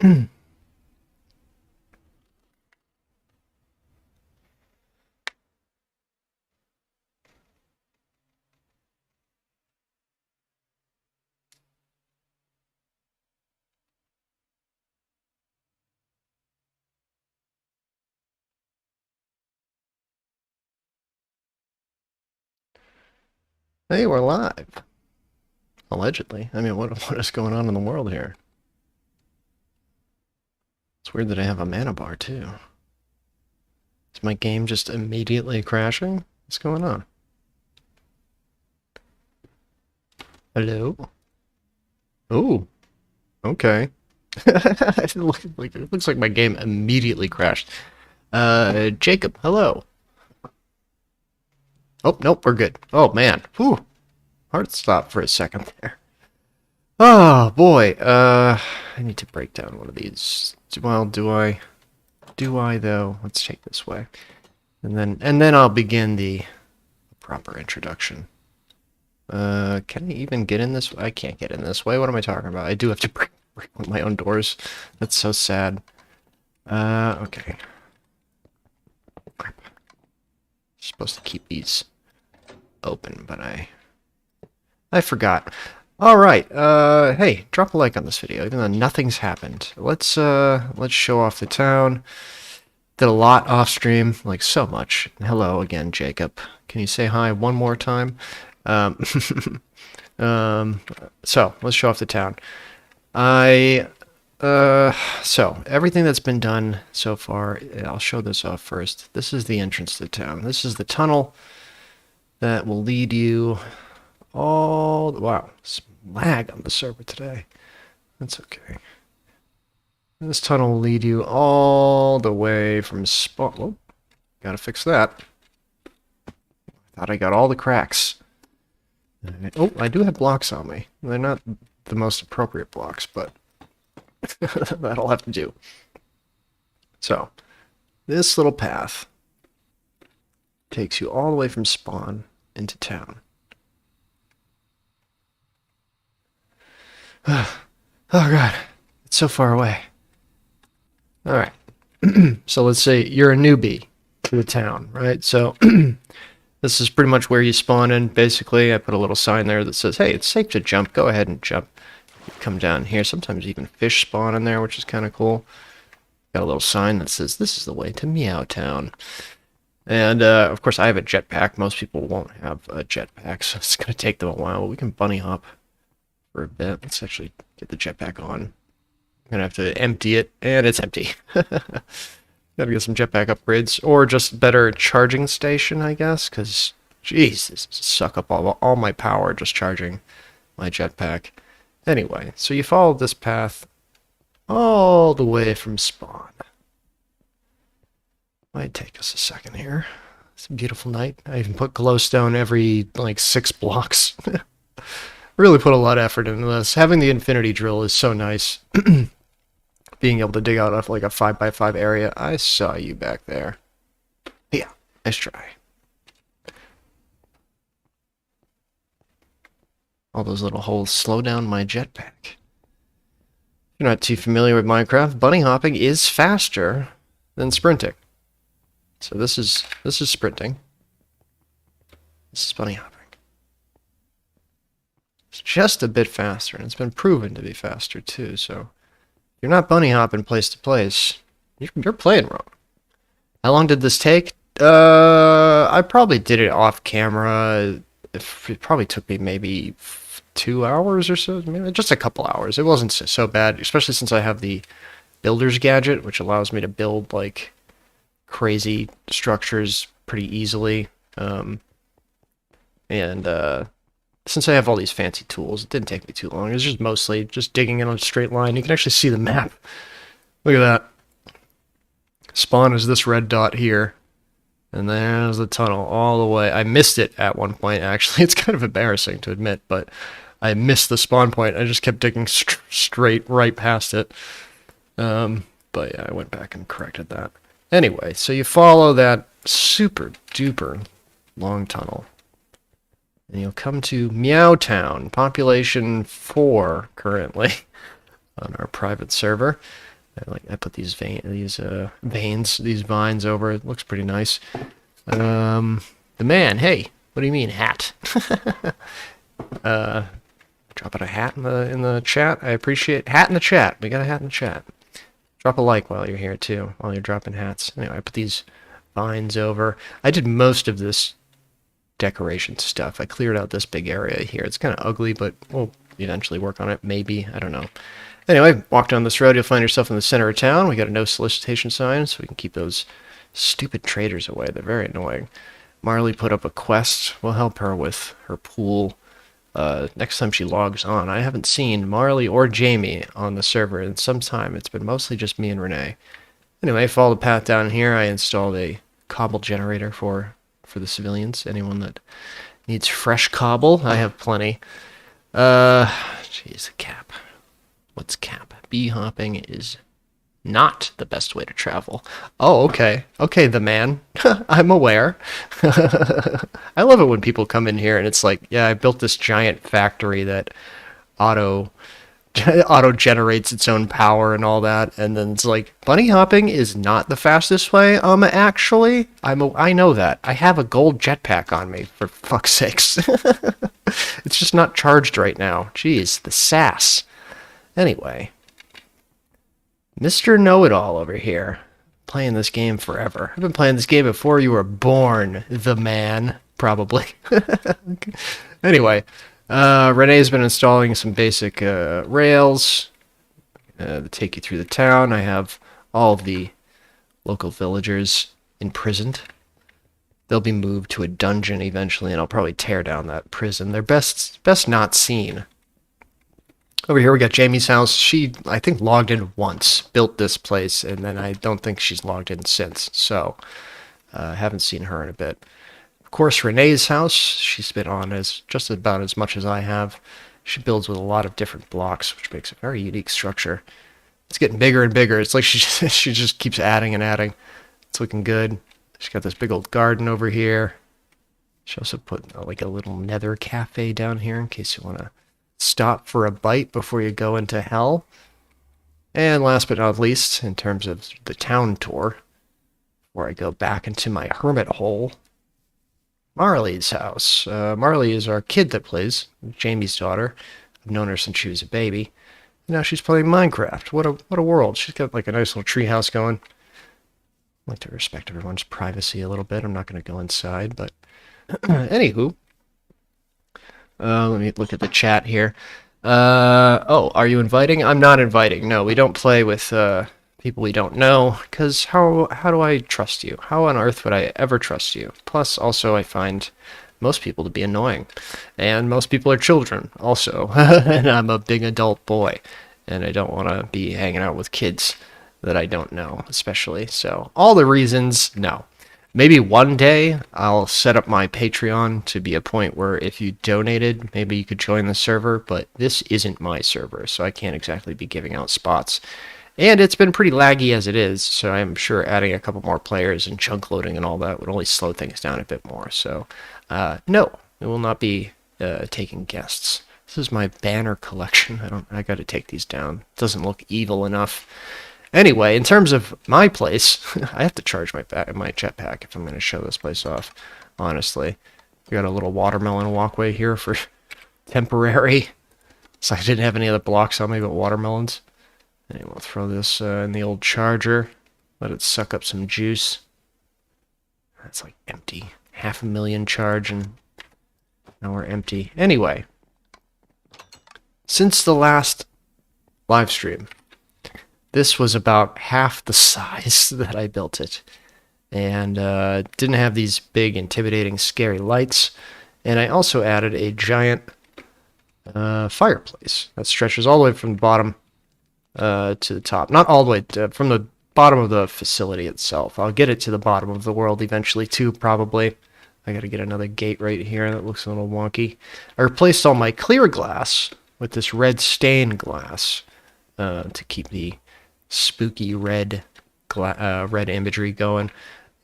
Hey, we're live. Allegedly. I mean, what is going on in the world here? It's weird that I have a mana bar, too. Is my game just immediately crashing? What's going on? Hello? Oh, okay. it looks like my game immediately crashed. Jacob, hello. Oh, nope, we're good. Oh, man. Whew. Hard stop for a second there. Oh, boy. I need to break down one of these. Well, do I? Do I, though? Let's take this way. And then I'll begin the proper introduction. Can I even get in this way? I can't get in this way. What am I talking about? I do have to break my own doors. That's so sad. Okay. Crap. Supposed to keep these open, but I forgot. Alright, hey, drop a like on this video, even though nothing's happened. Let's show off the town. Did a lot off stream, like so much. Hello again, Jacob. Can you say hi one more time? Um, so let's show off the town. So everything that's been done so far, I'll show this off first. This is the entrance to the town. This is the tunnel that will lead you all, wow, some lag on the server today. That's okay. This tunnel will lead you all the way from spawn. Oh, gotta fix that. Thought I got all the cracks. Oh, I do have blocks on me. They're not the most appropriate blocks, but that'll have to do. So, this little path takes you all the way from spawn into town. Oh god, it's so far away. Alright, so let's say you're a newbie to the town, right? So this is pretty much where you spawn in, basically. I put a little sign there that says, hey, it's safe to jump, go ahead and jump. You come down here, sometimes even fish spawn in there, which is kind of cool. Got a little sign that says, this is the way to Meow Town. And, of course, I have a jetpack. Most people won't have a jetpack, so it's going to take them a while, but we can bunny hop for a bit. Let's actually get the jetpack on. I'm gonna have to empty it, and it's empty. Gotta get some jetpack upgrades, or just better charging station, I guess, because, jeez, this suck up all my power just charging my jetpack. Anyway, so you follow this path all the way from spawn. Might take us a second here. It's a beautiful night. I even put glowstone every, like, 6 blocks. Really put a lot of effort into this. Having the infinity drill is so nice. Being able to dig out of like a 5x5 area. I saw you back there. Yeah, nice try. All those little holes slow down my jetpack. If you're not too familiar with Minecraft, bunny hopping is faster than sprinting. So this is sprinting. This is bunny hopping. It's just a bit faster, and it's been proven to be faster too, so if you're not bunny hopping place to place, you're playing wrong. How long did this take? I probably did it off camera. It probably took me maybe 2 hours or so, maybe just a couple hours. It wasn't so bad, especially since I have the builder's gadget, which allows me to build like crazy structures pretty easily. Since I have all these fancy tools, it didn't take me too long. It was just mostly just digging in on a straight line. You can actually see the map. Look at that. Spawn is this red dot here. And there's the tunnel all the way. I missed it at one point, actually. It's kind of embarrassing to admit, but I missed the spawn point. I just kept digging straight right past it. But yeah, I went back and corrected that. Anyway, so you follow that super duper long tunnel. And you'll come to Meow Town, population 4 currently on our private server. I put these these vines over. It looks pretty nice. The man, hey, what do you mean hat? Dropping a hat in the chat. I appreciate hat in the chat. We got a hat in the chat. Drop a like while you're here too, while you're dropping hats. Anyway, I put these vines over. I did most of this decoration stuff. I cleared out this big area here. It's kind of ugly, but we'll eventually work on it. Maybe. I don't know. Anyway, walk down this road, you'll find yourself in the center of town. We got a no solicitation sign, so we can keep those stupid traders away. They're very annoying. Marley put up a quest. We'll help her with her pool next time she logs on. I haven't seen Marley or Jamie on the server in some time. It's been mostly just me and Renee. Anyway, follow the path down here. I installed a cobble generator for the civilians. Anyone that needs fresh cobble, I have plenty. Jeez, cap. What's cap? Bee hopping is not the best way to travel. Oh, okay. Okay, the man. I'm aware. I love it when people come in here and it's like, yeah, I built this giant factory that auto generates its own power and all that, and then it's like, bunny hopping is not the fastest way. Actually, I know that. I have a gold jetpack on me, for fuck's sakes. It's just not charged right now. Jeez, the sass. Anyway, Mr. Know-It-All over here, playing this game forever. I've been playing this game before you were born, the man, probably. Anyway, Renee's been installing some basic rails to take you through the town. I have all of the local villagers imprisoned. They'll be moved to a dungeon eventually, and I'll probably tear down that prison. They're best not seen. Over here we got Jamie's house. She, I think, logged in once, built this place, and then I don't think she's logged in since. So, haven't seen her in a bit. Of course, Renee's house. She's been on just about as much as I have. She builds with a lot of different blocks, which makes a very unique structure. It's getting bigger and bigger. It's like she just keeps adding and adding. It's looking good. She's got this big old garden over here. She also put like a little nether cafe down here in case you want to stop for a bite before you go into hell. And last but not least, in terms of the town tour, before I go back into my hermit hole, Marley's house. Marley is our kid that plays, Jamie's daughter. I've known her since she was a baby. And now she's playing Minecraft. What a world. She's got like a nice little tree house going. I like to respect everyone's privacy a little bit. I'm not going to go inside, but anywho. Let me look at the chat here. Oh, are you inviting? I'm not inviting. No, we don't play with people we don't know, because how do I trust you? How on earth would I ever trust you? Plus, also, I find most people to be annoying. And most people are children, also. And I'm a big adult boy, and I don't want to be hanging out with kids that I don't know, especially. So, all the reasons, no. Maybe one day I'll set up my Patreon to be a point where if you donated, maybe you could join the server, but this isn't my server, so I can't exactly be giving out spots. And it's been pretty laggy as it is, so I'm sure adding a couple more players and chunk loading and all that would only slow things down a bit more. So, no, it will not be taking guests. This is my banner collection. I gotta take these down. It doesn't look evil enough. Anyway, in terms of my place, I have to charge my jetpack if I'm going to show this place off, honestly. We got a little watermelon walkway here for temporary. So I didn't have any other blocks on me but watermelons. And we'll throw this in the old charger. Let it suck up some juice. That's like empty. 500,000 charge and now we're empty. Anyway, since the last live stream, this was about half the size that I built it. And didn't have these big, intimidating, scary lights. And I also added a giant fireplace that stretches all the way from the bottom to the top. Not all the way, from the bottom of the facility itself. I'll get it to the bottom of the world eventually too, probably. I gotta get another gate right here that looks a little wonky. I replaced all my clear glass with this red stained glass to keep the spooky red imagery going.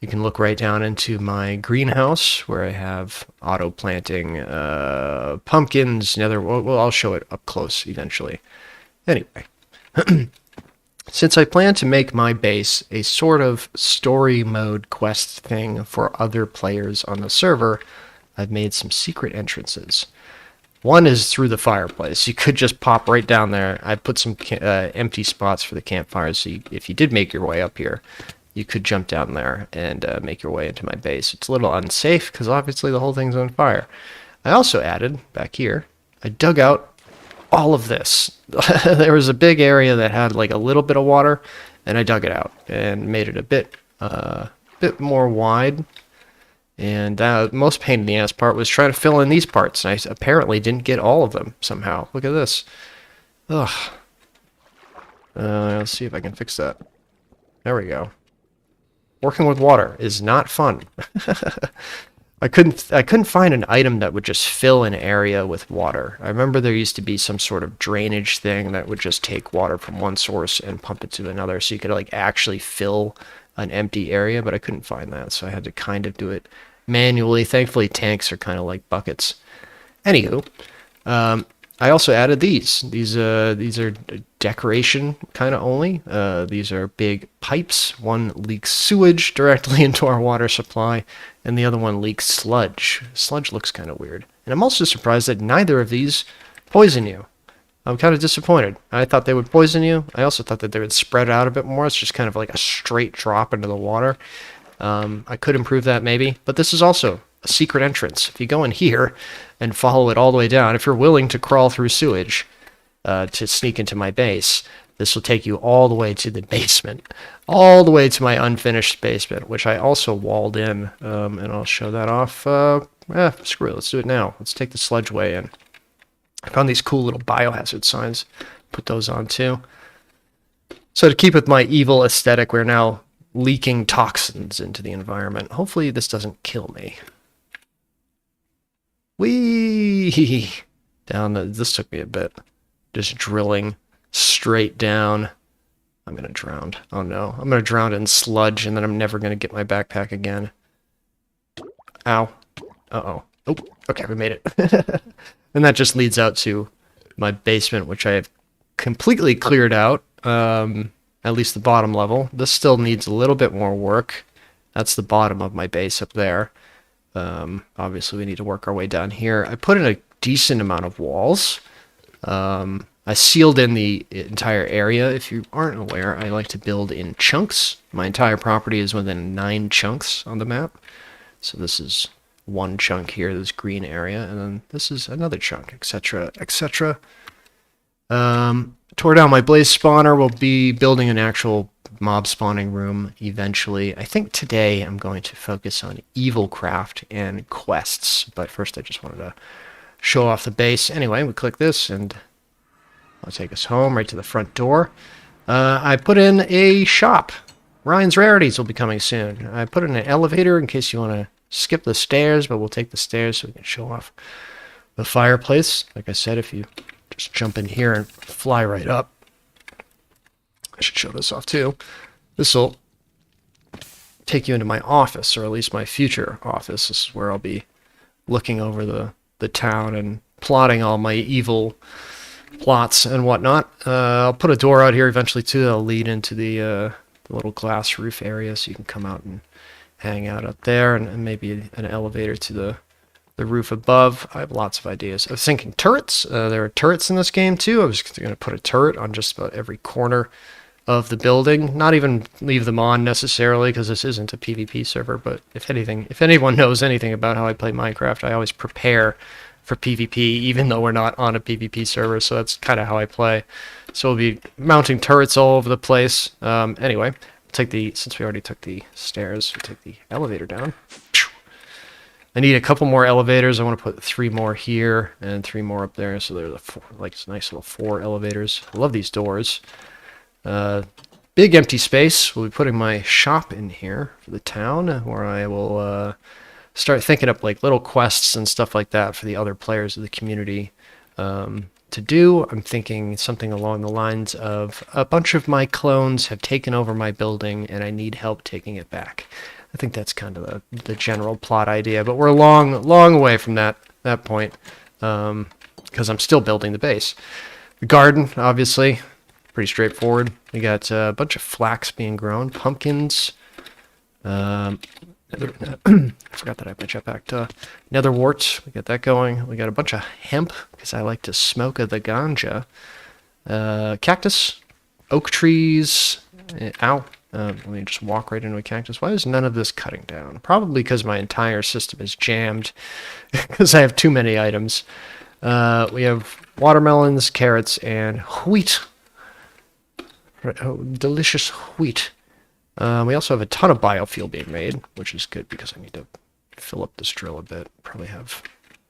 You can look right down into my greenhouse where I have auto planting pumpkins. Well, I'll show it up close eventually. Anyway, Since I plan to make my base a sort of story mode quest thing for other players on the server, I've made some secret entrances. One is through the fireplace. You could just pop right down there. I put some empty spots for the campfires, so if you did make your way up here, you could jump down there and make your way into my base. It's a little unsafe because obviously the whole thing's on fire. I also added, back here, I dug out all of this. There was a big area that had like a little bit of water, and I dug it out and made it a bit more wide. And the most pain in the ass part was trying to fill in these parts, and I apparently didn't get all of them somehow. Look at this. Ugh. Let's see if I can fix that. There we go. Working with water is not fun. I couldn't find an item that would just fill an area with water. I remember there used to be some sort of drainage thing that would just take water from one source and pump it to another, so you could like actually fill an empty area, but I couldn't find that, so I had to kind of do it manually. Thankfully, tanks are kind of like buckets. Anywho, I also added these. These are decoration kind of only. These are big pipes. One leaks sewage directly into our water supply, and the other one leaks sludge. Sludge looks kind of weird. And I'm also surprised that neither of these poison you. I'm kind of disappointed. I thought they would poison you. I also thought that they would spread out a bit more. It's just kind of like a straight drop into the water. I could improve that maybe, but this is also a secret entrance. If you go in here and follow it all the way down, if you're willing to crawl through sewage to sneak into my base, this will take you all the way to the basement, all the way to my unfinished basement, which I also walled in, and I'll show that off. Screw it, let's do it now. Let's take the sludge way in. I found these cool little biohazard signs, put those on too. So to keep with my evil aesthetic, we're now leaking toxins into the environment. Hopefully this doesn't kill me. Whee! This took me a bit. Just drilling straight down. I'm gonna drown. Oh no. I'm gonna drown in sludge, and then I'm never gonna get my backpack again. Ow. Uh-oh. Oh, okay, we made it. And that just leads out to my basement, which I have completely cleared out. At least the bottom level. This still needs a little bit more work. That's the bottom of my base up there. Obviously, we need to work our way down here. I put in a decent amount of walls. I sealed in the entire area. If you aren't aware, I like to build in chunks. My entire property is within 9 chunks on the map. So this is one chunk here, this green area, and then this is another chunk, etc., etc. Tore down my blaze spawner. We'll be building an actual mob spawning room eventually. I think today I'm going to focus on evil craft and quests, but first I just wanted to show off the base. Anyway, we click this and I'll take us home right to the front door. I put in a shop. Ryan's Rarities will be coming soon. I put in an elevator in case you want to skip the stairs, but we'll take the stairs so we can show off the fireplace. Like I said, if you just jump in here and fly right up. I should show this off too. This will take you into my office, or at least my future office. This is where I'll be looking over the town and plotting all my evil plots and whatnot. I'll put a door out here eventually too that'll lead into the little glass roof area, so you can come out and hang out up there, and maybe an elevator to the roof above. I have lots of ideas. I was thinking turrets. There are turrets in this game too. I was going to put a turret on just about every corner of the building. Not even leave them on necessarily, because this isn't a PvP server, but if anyone knows anything about how I play Minecraft, I always prepare for PvP, even though we're not on a PvP server, so that's kind of how I play. So we'll be mounting turrets all over the place. Anyway, since we already took the stairs, we'll take the elevator down. I need a couple more elevators. I want to put 3 more here and 3 more up there, so they're nice little 4 elevators. I love these doors. Big empty space. We'll be putting my shop in here for the town, where I will start thinking up like little quests and stuff like that for the other players of the community to do. I'm thinking something along the lines of a bunch of my clones have taken over my building and I need help taking it back. I think that's kind of the general plot idea, but we're a long away from that point, because I'm still building the base. The garden, obviously, pretty straightforward. We got a bunch of flax being grown, pumpkins. I forgot that I have my jetpack. Netherwort, we got that going. We got a bunch of hemp, because I like to smoke the ganja. Cactus, oak trees. Ow. Let me just walk right into a cactus. Why is none of this cutting down? Probably because my entire system is jammed, because I have too many items. We have watermelons, carrots, and wheat. Oh, delicious wheat. We also have a ton of biofuel being made, which is good because I need to fill up this drill a bit. Probably have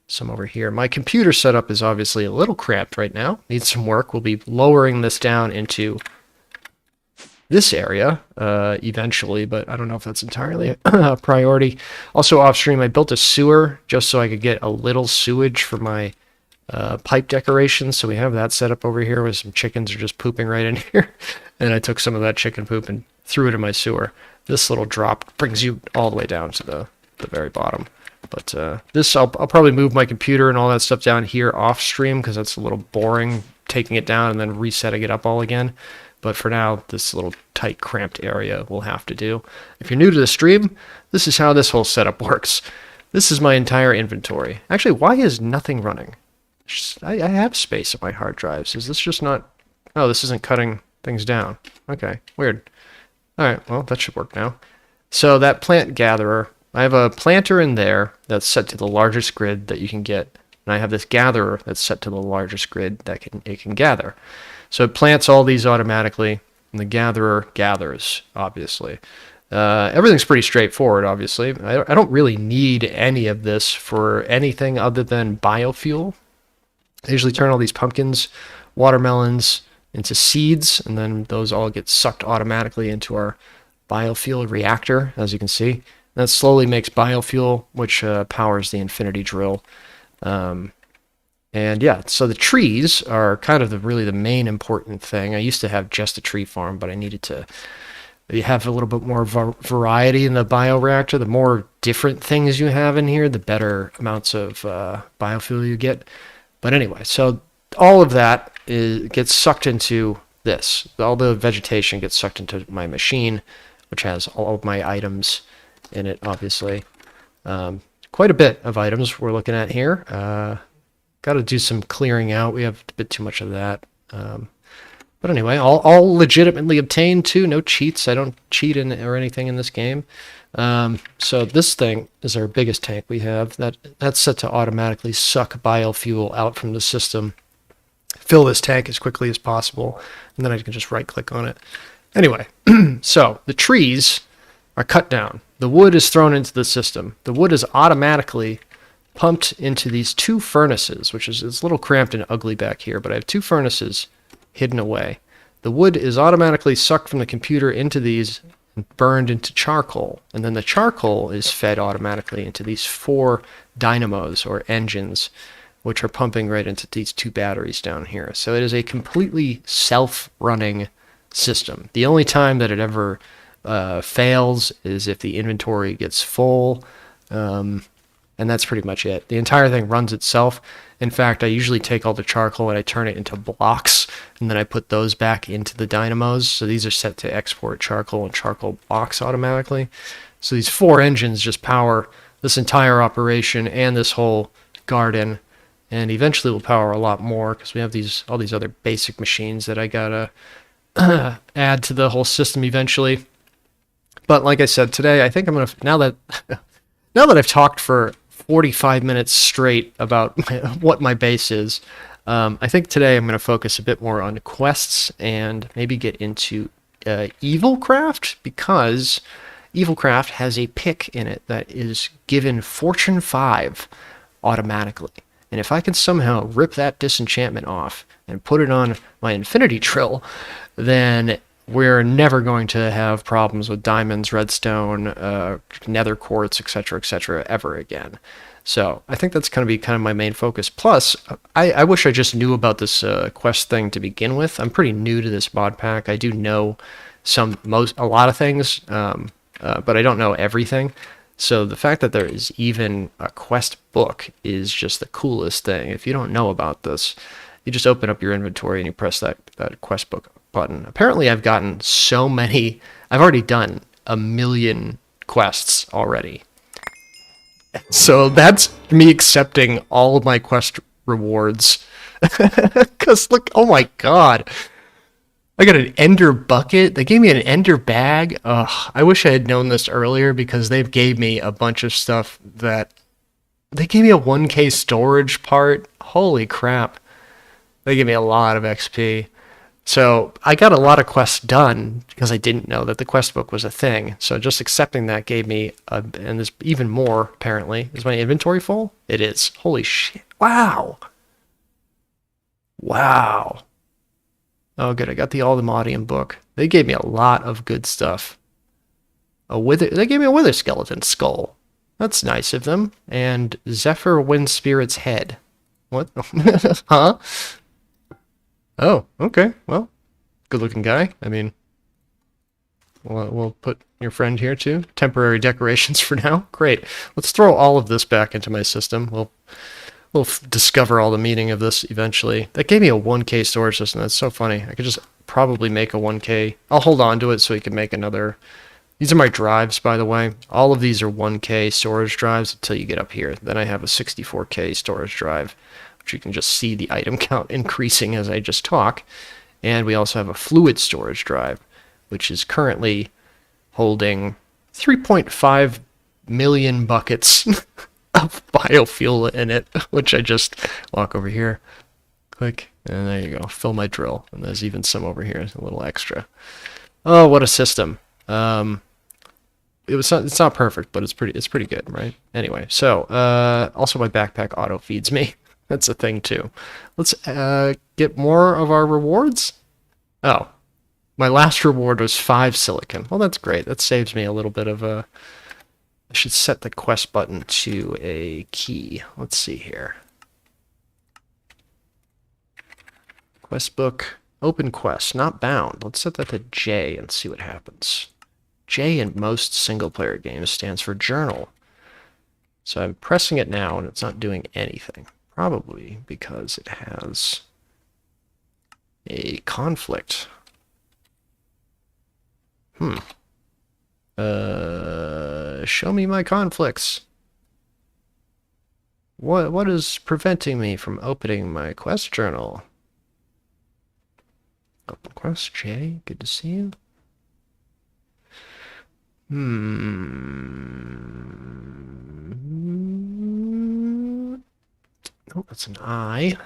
some over here. My computer setup is obviously a little cramped right now. Needs some work. We'll be lowering this down into this area eventually, but I don't know if that's entirely a priority. Also off stream, I built a sewer just so I could get a little sewage for my pipe decorations. So we have that set up over here where some chickens are just pooping right in here. And I took some of that chicken poop and threw it in my sewer. This little drop brings you all the way down to the very bottom. But this, I'll probably move my computer and all that stuff down here off stream because that's a little boring, taking it down and then resetting it up all again. But for now, this little tight, cramped area will have to do. If you're new to the stream, this is how this whole setup works. This is my entire inventory. Actually, why is nothing running? I have space on my hard drives. Is this just not... Oh, this isn't cutting things down. Okay, weird. Alright, well, that should work now. So that plant gatherer, I have a planter in there that's set to the largest grid that you can get. And I have this gatherer that's set to the largest grid that it can gather. So it plants all these automatically, and the gatherer gathers, obviously. Everything's pretty straightforward, obviously. I don't really need any of this for anything other than biofuel. I usually turn all these pumpkins, watermelons into seeds, and then those all get sucked automatically into our biofuel reactor, as you can see. And that slowly makes biofuel, which powers the infinity drill. And yeah, so the trees are kind of really the main important thing. I used to have just a tree farm, but I needed to have a little bit more variety in the bioreactor. The more different things you have in here, the better amounts of biofuel you get. But anyway, so all of that gets sucked into this. All the vegetation gets sucked into my machine, which has all of my items in it, obviously. Quite a bit of items we're looking at here. Got to do some clearing out. We have a bit too much of that. But anyway, all legitimately obtained too. No cheats. I don't cheat or anything in this game. So this thing is our biggest tank we have. That's set to automatically suck biofuel out from the system. Fill this tank as quickly as possible, and then I can just right-click on it. Anyway, so the trees are cut down. The wood is thrown into the system. The wood is automatically pumped into these two furnaces, which is it's a little cramped and ugly back here, but I have two furnaces hidden away. The wood is automatically sucked from the computer into these and burned into charcoal, and then the charcoal is fed automatically into these 4 dynamos or engines, which are pumping right into these 2 batteries down here. So it is a completely self-running system. The only time that it ever fails is if the inventory gets full, and that's pretty much it. The entire thing runs itself. In fact, I usually take all the charcoal and I turn it into blocks, and then I put those back into the dynamos. So these are set to export charcoal and charcoal blocks automatically. So these 4 engines just power this entire operation and this whole garden, and eventually will power a lot more because we have all these other basic machines that I gotta add to the whole system eventually. But like I said, today I think I'm gonna now that I've talked for 45 minutes straight about what my base is, I think today I'm going to focus a bit more on quests and maybe get into Evilcraft, because Evilcraft has a pick in it that is given Fortune 5 automatically. And if I can somehow rip that disenchantment off and put it on my infinity drill, then we're never going to have problems with diamonds, redstone, nether quartz, etc., ever again. So I think that's going to be kind of my main focus. Plus, I wish I just knew about this quest thing to begin with. I'm pretty new to this mod pack. I do know a lot of things, but I don't know everything. So the fact that there is even a quest book is just the coolest thing. If you don't know about this, you just open up your inventory and you press that quest book button. Apparently I've gotten so many. I've already done 1,000,000 quests already. So that's me accepting all of my quest rewards. Because look, oh my god. I got an ender bucket. They gave me an ender bag. Ugh, I wish I had known this earlier because they've gave me a bunch of stuff that... They gave me a 1K storage part. Holy crap. They gave me a lot of XP. So I got a lot of quests done because I didn't know that the quest book was a thing. So just accepting that gave me, and there's even more apparently. Is my inventory full? It is. Holy shit. Wow. Wow. Oh, good. I got the Aldemodium book. They gave me a lot of good stuff. They gave me a Wither Skeleton skull. That's nice of them. And Zephyr Wind Spirit's head. What? Huh? Oh, okay. Well, good-looking guy. I mean, we'll put your friend here too. Temporary decorations for now. Great. Let's throw all of this back into my system. We'll discover all the meaning of this eventually. That gave me a 1K storage system. That's so funny. I could just probably make a 1K. I'll hold on to it so we can make another. These are my drives, by the way. All of these are 1K storage drives until you get up here. Then I have a 64K storage drive, which you can just see the item count increasing as I just talk. And we also have a fluid storage drive, which is currently holding 3.5 million buckets of biofuel in it, which I just walk over here, click, and there you go. Fill my drill. And there's even some over here, a little extra. Oh, what a system. It's not perfect, but it's pretty good, right? Anyway, so also my backpack auto feeds me. That's a thing too. Let's get more of our rewards. Oh, my last reward was 5 silicon. Well, that's great. That saves me a little bit of a... I should set the quest button to a key. Let's see here. Quest book, open quest, not bound. Let's set that to J and see what happens. J in most single-player games stands for journal. So I'm pressing it now and it's not doing anything. Probably because it has a conflict. Show me my conflicts. What is preventing me from opening my quest journal? Open quest, J, good to see you. Oh, that's an I.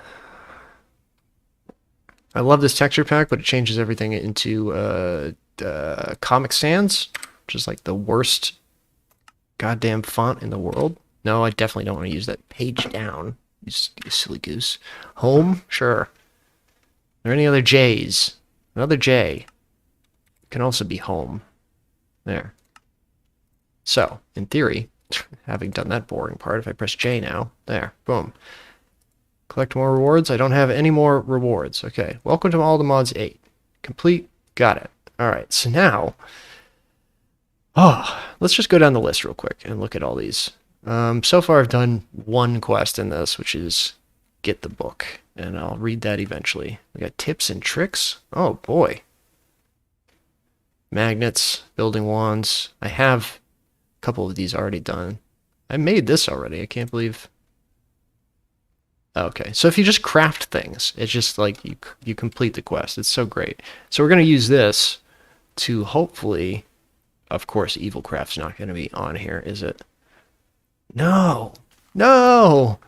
I love this texture pack, but it changes everything into Comic Sans, which is like the worst goddamn font in the world. No, I definitely don't want to use that. Page down. You silly goose. Home? Sure. Are there any other J's? Another J. Can also be home. There. So, in theory, having done that boring part, if I press J now, there, boom. Collect more rewards. I don't have any more rewards. Okay, welcome to All the Mods 8. Complete. Got it. All right, so now, let's just go down the list real quick and look at all these. So far I've done one quest in this, which is get the book, and I'll read that eventually. We got tips and tricks. Oh boy. Magnets, building wands. I have a couple of these already done. I made this already. I can't believe. Okay, so if you just craft things, it's just like you complete the quest. It's so great. So we're going to use this to hopefully, of course, Evilcraft's not going to be on here, is it? No! No!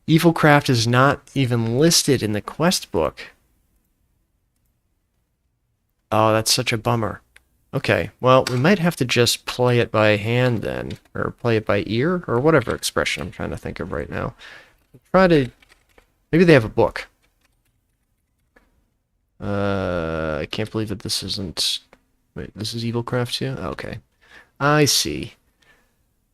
Evilcraft is not even listed in the quest book. Oh, that's such a bummer. Okay, well, we might have to just play it by hand then, or play it by ear, or whatever expression I'm trying to think of right now. Try to... Maybe they have a book. I can't believe that this isn't... Wait, this is Evilcraft too? Okay. I see.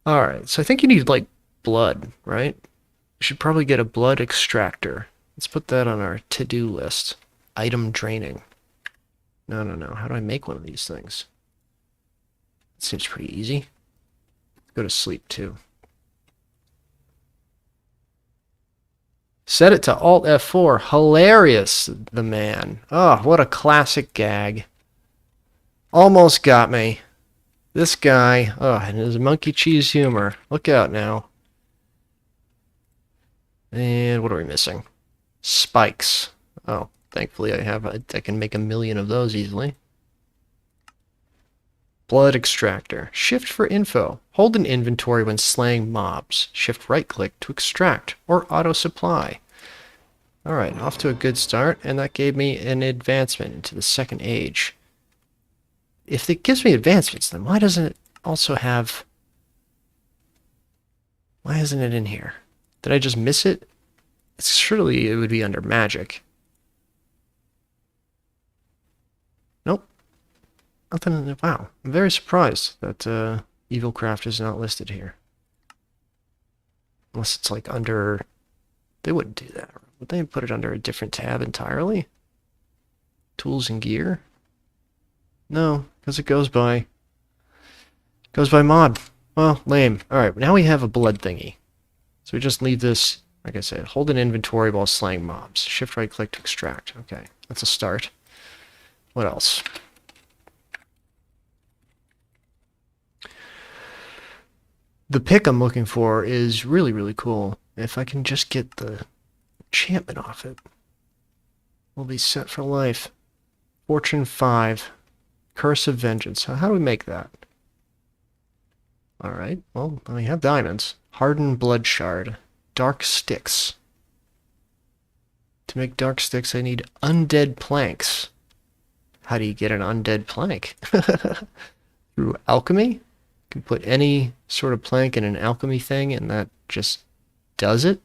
Alright, so I think you need, like, blood, right? You should probably get a blood extractor. Let's put that on our to-do list. Item draining. No. How do I make one of these things? It seems pretty easy. Go to sleep, too. Set it to Alt F4. Hilarious, the man. Oh, what a classic gag. Almost got me. This guy, oh, and his monkey cheese humor. Look out now. And what are we missing? Spikes. Oh, thankfully I can make 1,000,000 of those easily. Blood extractor. Shift for info. Hold an inventory when slaying mobs. Shift right click to extract or auto supply. Alright, off to a good start, and that gave me an advancement into the second age. If it gives me advancements, then why doesn't it also have... Why isn't it in here? Did I just miss it? Surely it would be under magic. Nope. Nothing. Wow. I'm very surprised that Evil Craft is not listed here. Unless it's like under... They wouldn't do that. Would they put it under a different tab entirely? Tools and gear? No, because it goes by mod. Well, lame. Alright, now we have a blood thingy. So we just leave this, like I said, hold an inventory while slaying mobs. Shift right click to extract. Okay, that's a start. What else? The pick I'm looking for is really, really cool. If I can just get the enchantment off it, we'll be set for life. Fortune 5. Curse of Vengeance. How do we make that? Alright, well, we have diamonds. Hardened Blood Shard. Dark Sticks. To make dark sticks, I need undead planks. How do you get an undead plank? Through alchemy? You can put any sort of plank in an alchemy thing, and that just does it?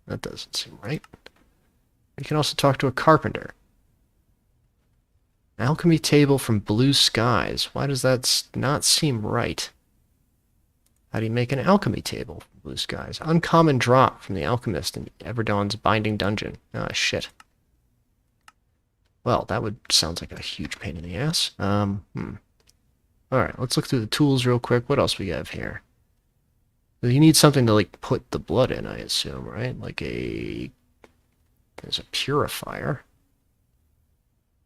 That doesn't seem right. You can also talk to a carpenter. Alchemy table from blue skies. Why does that not seem right? How do you make an alchemy table from blue skies? Uncommon drop from the alchemist in Everdawn's binding dungeon. Ah, shit. Well, that sounds like a huge pain in the ass. Alright, let's look through the tools real quick. What else we have here? You need something to, like, put the blood in, I assume, right? Like there's a purifier.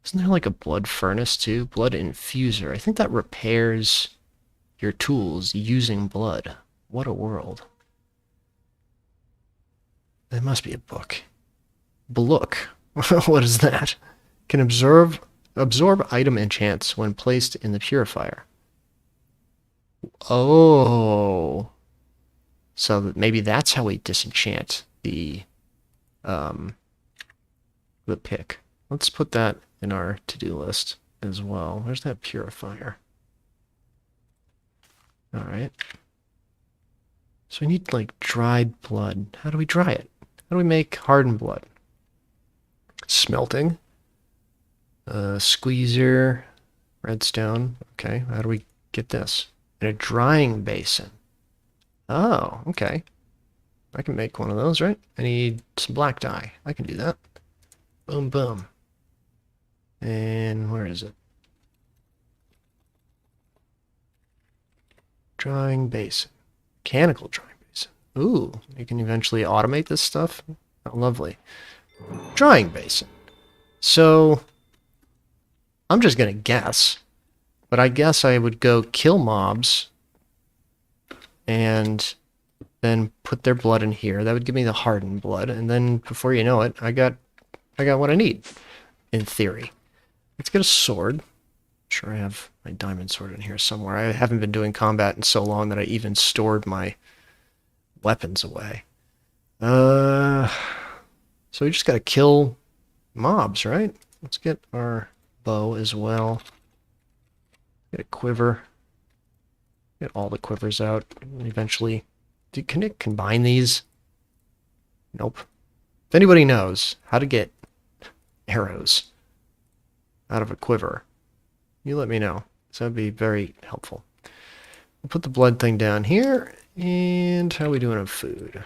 Isn't there like a blood furnace too? Blood infuser. I think that repairs your tools using blood. What a world. There must be a book. Blook. What is that? Can absorb item enchants when placed in the purifier. Oh. So maybe that's how we disenchant the pick. Let's put that in our to-do list as well. Where's that purifier? Alright. So we need, like, dried blood. How do we dry it? How do we make hardened blood? Smelting. Squeezer. Redstone. Okay, how do we get this? In a drying basin. Oh, okay. I can make one of those, right? I need some black dye. I can do that. Boom, boom. And where is it? Drying basin. Mechanical drying basin. Ooh, you can eventually automate this stuff. Oh, lovely. Drying basin. So, I'm just going to guess. But I guess I would go kill mobs and then put their blood in here. That would give me the hardened blood. And then before you know it, I got what I need, in theory. Let's get a sword. I'm sure I have my diamond sword in here somewhere. I haven't been doing combat in so long that I even stored my weapons away. So we just gotta kill mobs, right? Let's get our bow as well. Get a quiver. Get all the quivers out. And eventually, can it combine these? Nope. If anybody knows how to get arrows out of a quiver, you let me know. So that'd be very helpful. We'll put the blood thing down here. And how are we doing on food?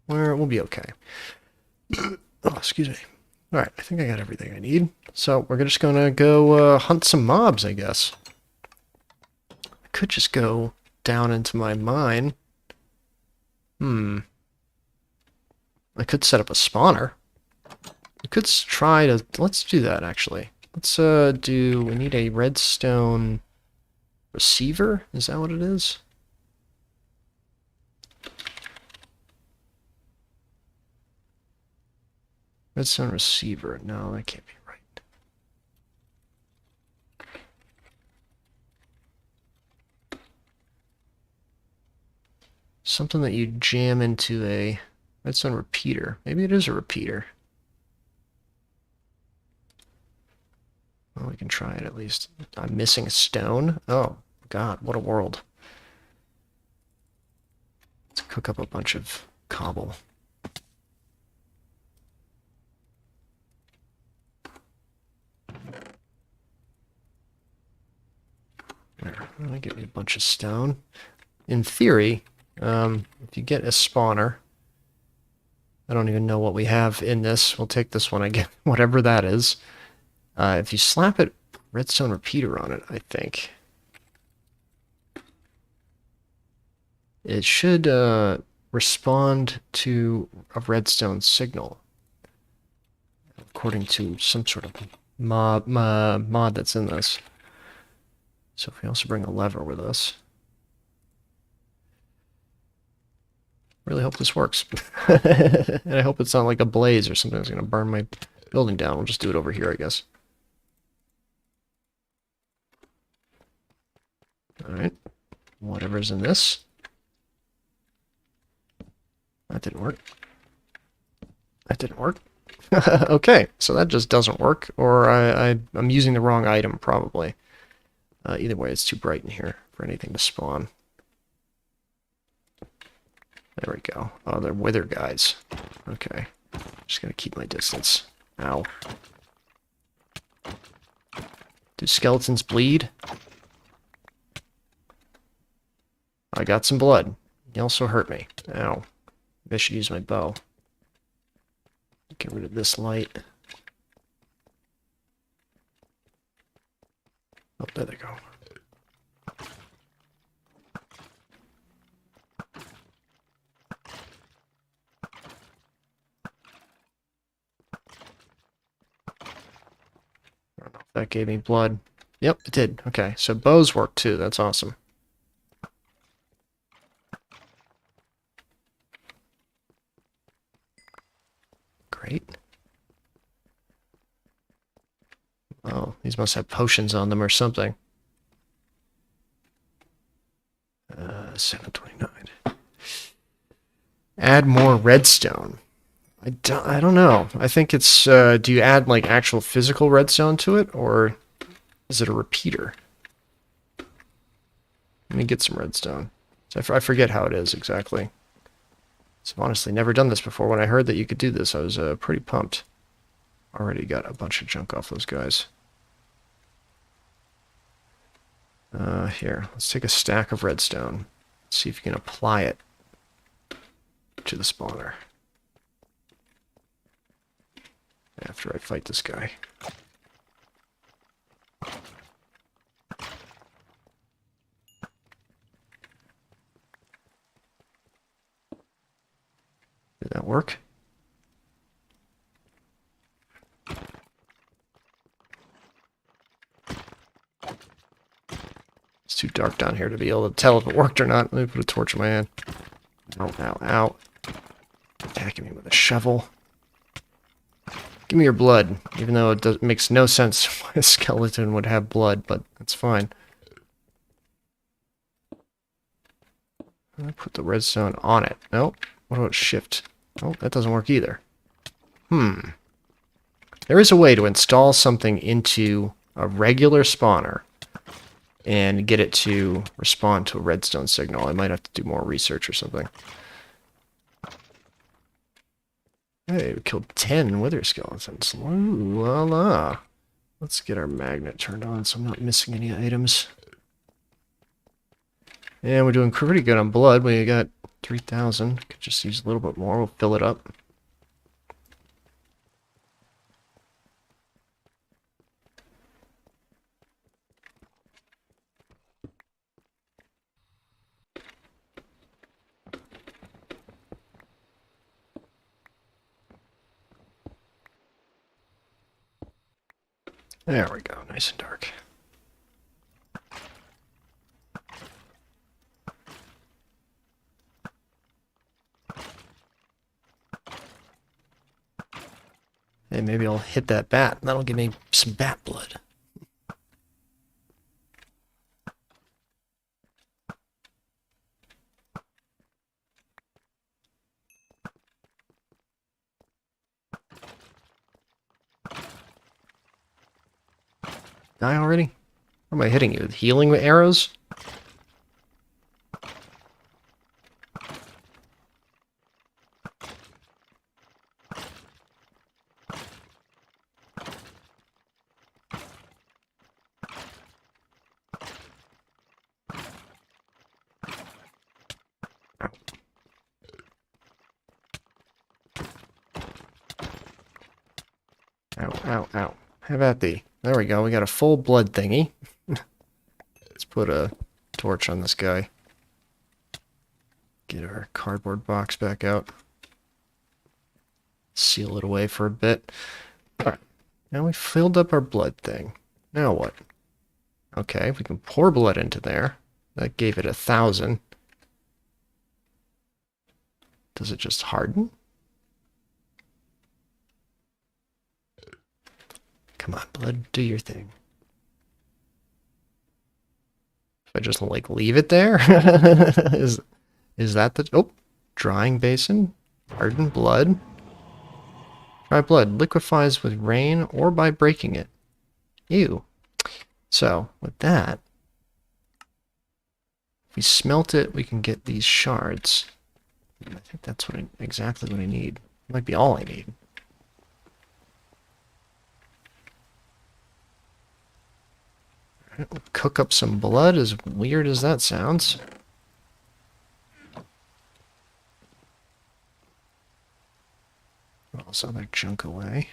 We'll be okay. Oh, excuse me. Alright, I think I got everything I need. So we're just gonna go hunt some mobs, I guess. I could just go down into my mine. I could could set up a spawner. We could try to... Let's do that, actually. Let's do... We need a redstone receiver? Is that what it is? Redstone receiver. No, that can't be right. Something that you jam into a redstone repeater. Maybe it is a repeater. Well, we can try it at least. I'm missing a stone. Oh, God, what a world. Let's cook up a bunch of cobble. There, I'll get me a bunch of stone. In theory, if you get a spawner, I don't even know what we have in this. We'll take this one again, whatever that is. If you slap it, redstone repeater on it, I think it should respond to a redstone signal, according to some sort of mod that's in this. So if we also bring a lever with us, really hope this works. And I hope it's not like a blaze or something that's going to burn my building down. We'll just do it over here, I guess. Alright. Whatever's in this. That didn't work. That didn't work. Okay, so that just doesn't work. Or I'm using the wrong item, probably. Either way, it's too bright in here for anything to spawn. There we go. Oh, they're wither guys. Okay. Just gotta keep my distance. Ow. Do skeletons bleed? I got some blood. He also hurt me. Ow. Maybe I should use my bow. Get rid of this light. Oh, there they go. I don't know if that gave me blood. Yep, it did. Okay, so bows work too. That's awesome. Great. Oh, these must have potions on them or something. 729. Add more redstone. I don't know. I think it's, do you add like actual physical redstone to it, or is it a repeater? Let me get some redstone. So I forget how it is exactly. So I've honestly never done this before. When I heard that you could do this, I was pretty pumped. Already got a bunch of junk off those guys. Here, let's take a stack of redstone. See if you can apply it to the spawner. After I fight this guy. Did that work? It's too dark down here to be able to tell if it worked or not. Let me put a torch in my hand. Ow, ow, ow. Attacking me with a shovel. Give me your blood, even though it makes no sense why a skeleton would have blood, but that's fine. I put the redstone on it. Nope. What about shift? Oh, that doesn't work either. There is a way to install something into a regular spawner and get it to respond to a redstone signal. I might have to do more research or something. Hey, we killed 10 wither skeletons. Ooh, la la. Let's get our magnet turned on so I'm not missing any items. And we're doing pretty good on blood. We got 3,000. Could just use a little bit more. We'll fill it up. There we go, nice and dark. Hey, maybe I'll hit that bat. That'll give me some bat blood. Die already? What am I hitting you? With healing arrows? Ow, ow, ow. Have at thee. There we go. We got a full blood thingy. Let's put a torch on this guy. Get our cardboard box back out. Seal it away for a bit. Alright. Now we filled up our blood thing. Now what? Okay, we can pour blood into there. That gave it 1,000. Does it just harden? Come on, blood, do your thing. If I just, like, leave it there? Is that the... Oh, drying basin. Hardened blood. Dry blood liquefies with rain or by breaking it. Ew. So, with that, if we smelt it, we can get these shards. I think that's exactly what I need. It might be all I need. We'll cook up some blood, as weird as that sounds. All this other junk away.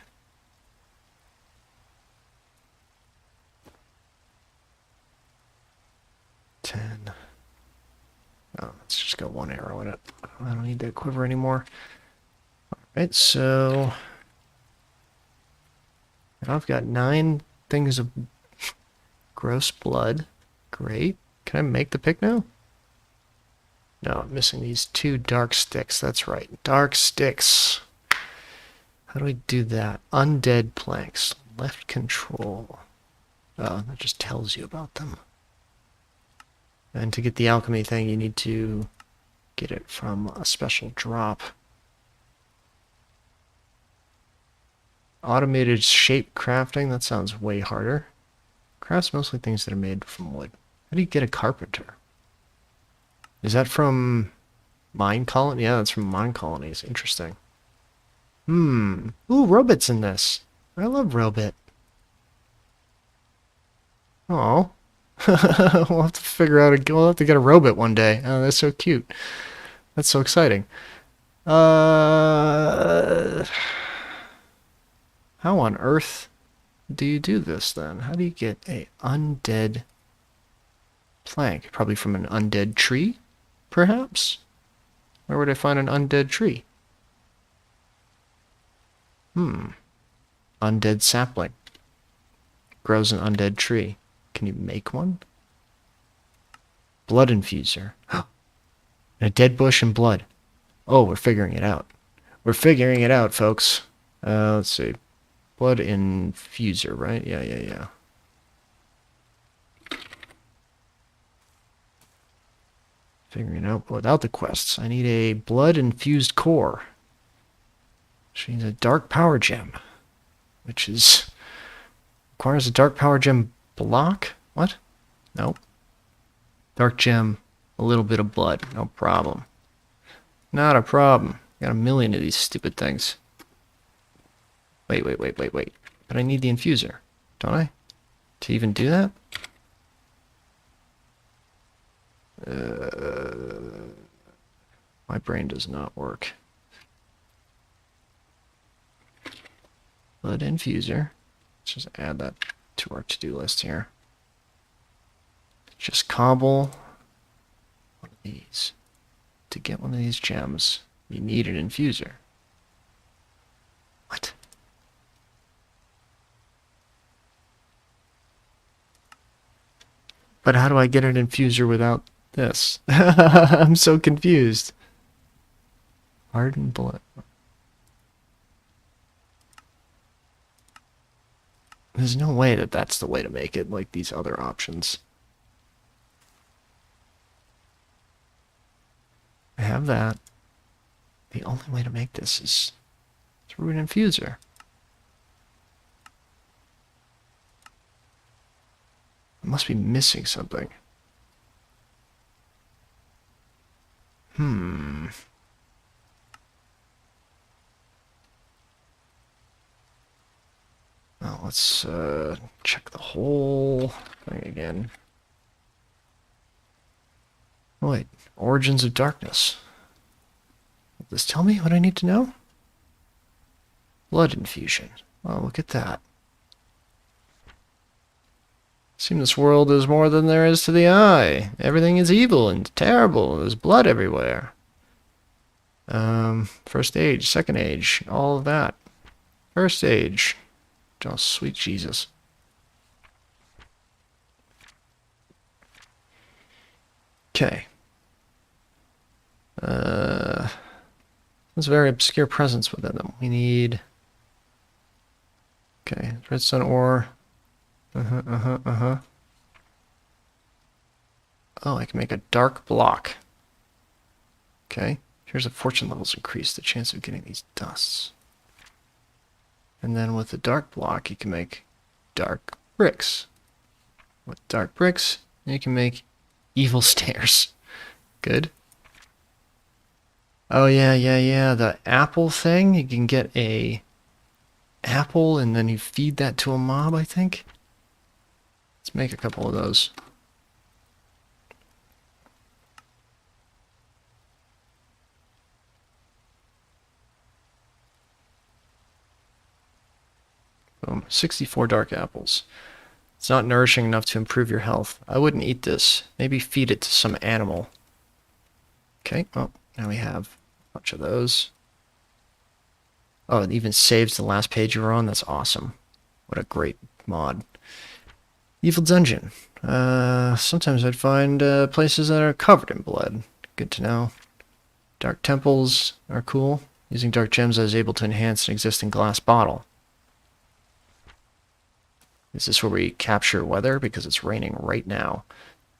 $10. Oh, let's just go 1 arrow in it. I don't need that quiver anymore. Alright, so... now I've got 9 things of gross blood. Great. Can I make the pick now? No, I'm missing these 2 dark sticks. That's right. Dark sticks. How do we do that? Undead planks. Left control. Oh, that just tells you about them. And to get the alchemy thing, you need to get it from a special drop. Automated shape crafting. That sounds way harder. Crafts mostly things that are made from wood. How do you get a carpenter? Is that from mine colony? Yeah, that's from mine colonies. Interesting. Ooh, Robit's in this. I love Robit. Oh. We'll have to figure out we'll have to get a Robit one day. Oh, that's so cute. That's so exciting. How on earth do you do this then? How do you get a undead plank? Probably from an undead tree, perhaps? Where would I find an undead tree? Undead sapling. Grows an undead tree. Can you make one? Blood infuser. A dead bush and blood. Oh, we're figuring it out. We're figuring it out, folks. Let's see. Blood infuser, right? Yeah. Figuring it out without the quests. I need a blood-infused core. Which needs a dark power gem. Which requires a dark power gem block? What? Nope. Dark gem, a little bit of blood. No problem. Not a problem. Got a million of these stupid things. Wait. But I need the infuser, don't I? To even do that? My brain does not work. Blood infuser. Let's just add that to our to-do list here. Just cobble one of these. To get one of these gems, you need an infuser. What? But how do I get an infuser without this? I'm so confused. Hardened blood. There's no way that that's the way to make it, like these other options. I have that. The only way to make this is through an infuser. I must be missing something. Well, let's check the whole thing again. Oh, wait, Origins of Darkness. Will this tell me what I need to know? Blood infusion. Oh, look at that. Seems this world is more than there is to the eye. Everything is evil and terrible. There's blood everywhere. First age, second age, all of that. First age. Oh, sweet Jesus. Okay. There's very obscure presence within them. We need... Okay, redstone ore. Oh, I can make a dark block. Okay. Here's a fortune levels increase the chance of getting these dusts. And then with the dark block, you can make dark bricks. With dark bricks, you can make evil stairs. Good. Oh, yeah. The apple thing, you can get a apple and then you feed that to a mob, I think. Let's make a couple of those. Boom. 64 dark apples. It's not nourishing enough to improve your health. I wouldn't eat this. Maybe feed it to some animal. Okay, well, now we have a bunch of those. Oh, it even saves the last page you were on. That's awesome. What a great mod. Evil dungeon. Sometimes I'd find places that are covered in blood. Good to know. Dark temples are cool. Using dark gems, I was able to enhance an existing glass bottle. Is this where we capture weather? Because it's raining right now.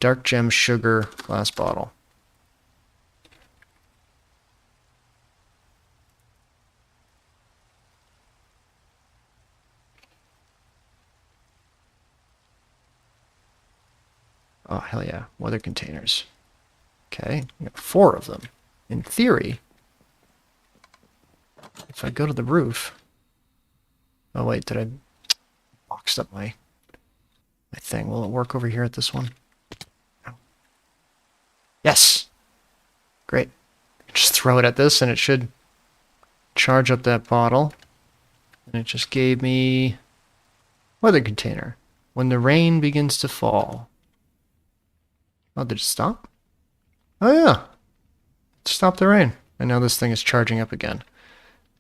Dark gem, sugar, glass bottle. Oh, hell yeah. Weather containers. Okay, we got 4 of them. In theory, if I go to the roof... Oh, wait, did I... boxed up my thing. Will it work over here at this one? No. Yes! Great. Just throw it at this and it should charge up that bottle. And it just gave me weather container. When the rain begins to fall. Oh, did it stop? Oh yeah. Stop the rain. And now this thing is charging up again.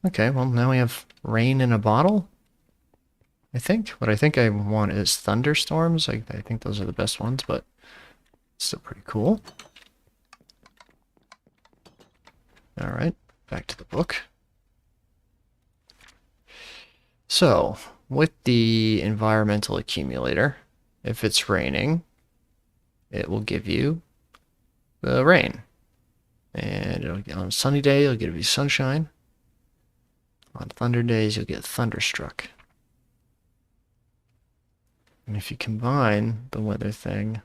Okay, well now we have rain in a bottle. I think. What I think I want is thunderstorms. I think those are the best ones, but still pretty cool. Alright, back to the book. So, with the environmental accumulator, if it's raining, it will give you the rain. And on a sunny day, it'll give you sunshine. On thunder days, you'll get thunderstruck. And if you combine the weather thing...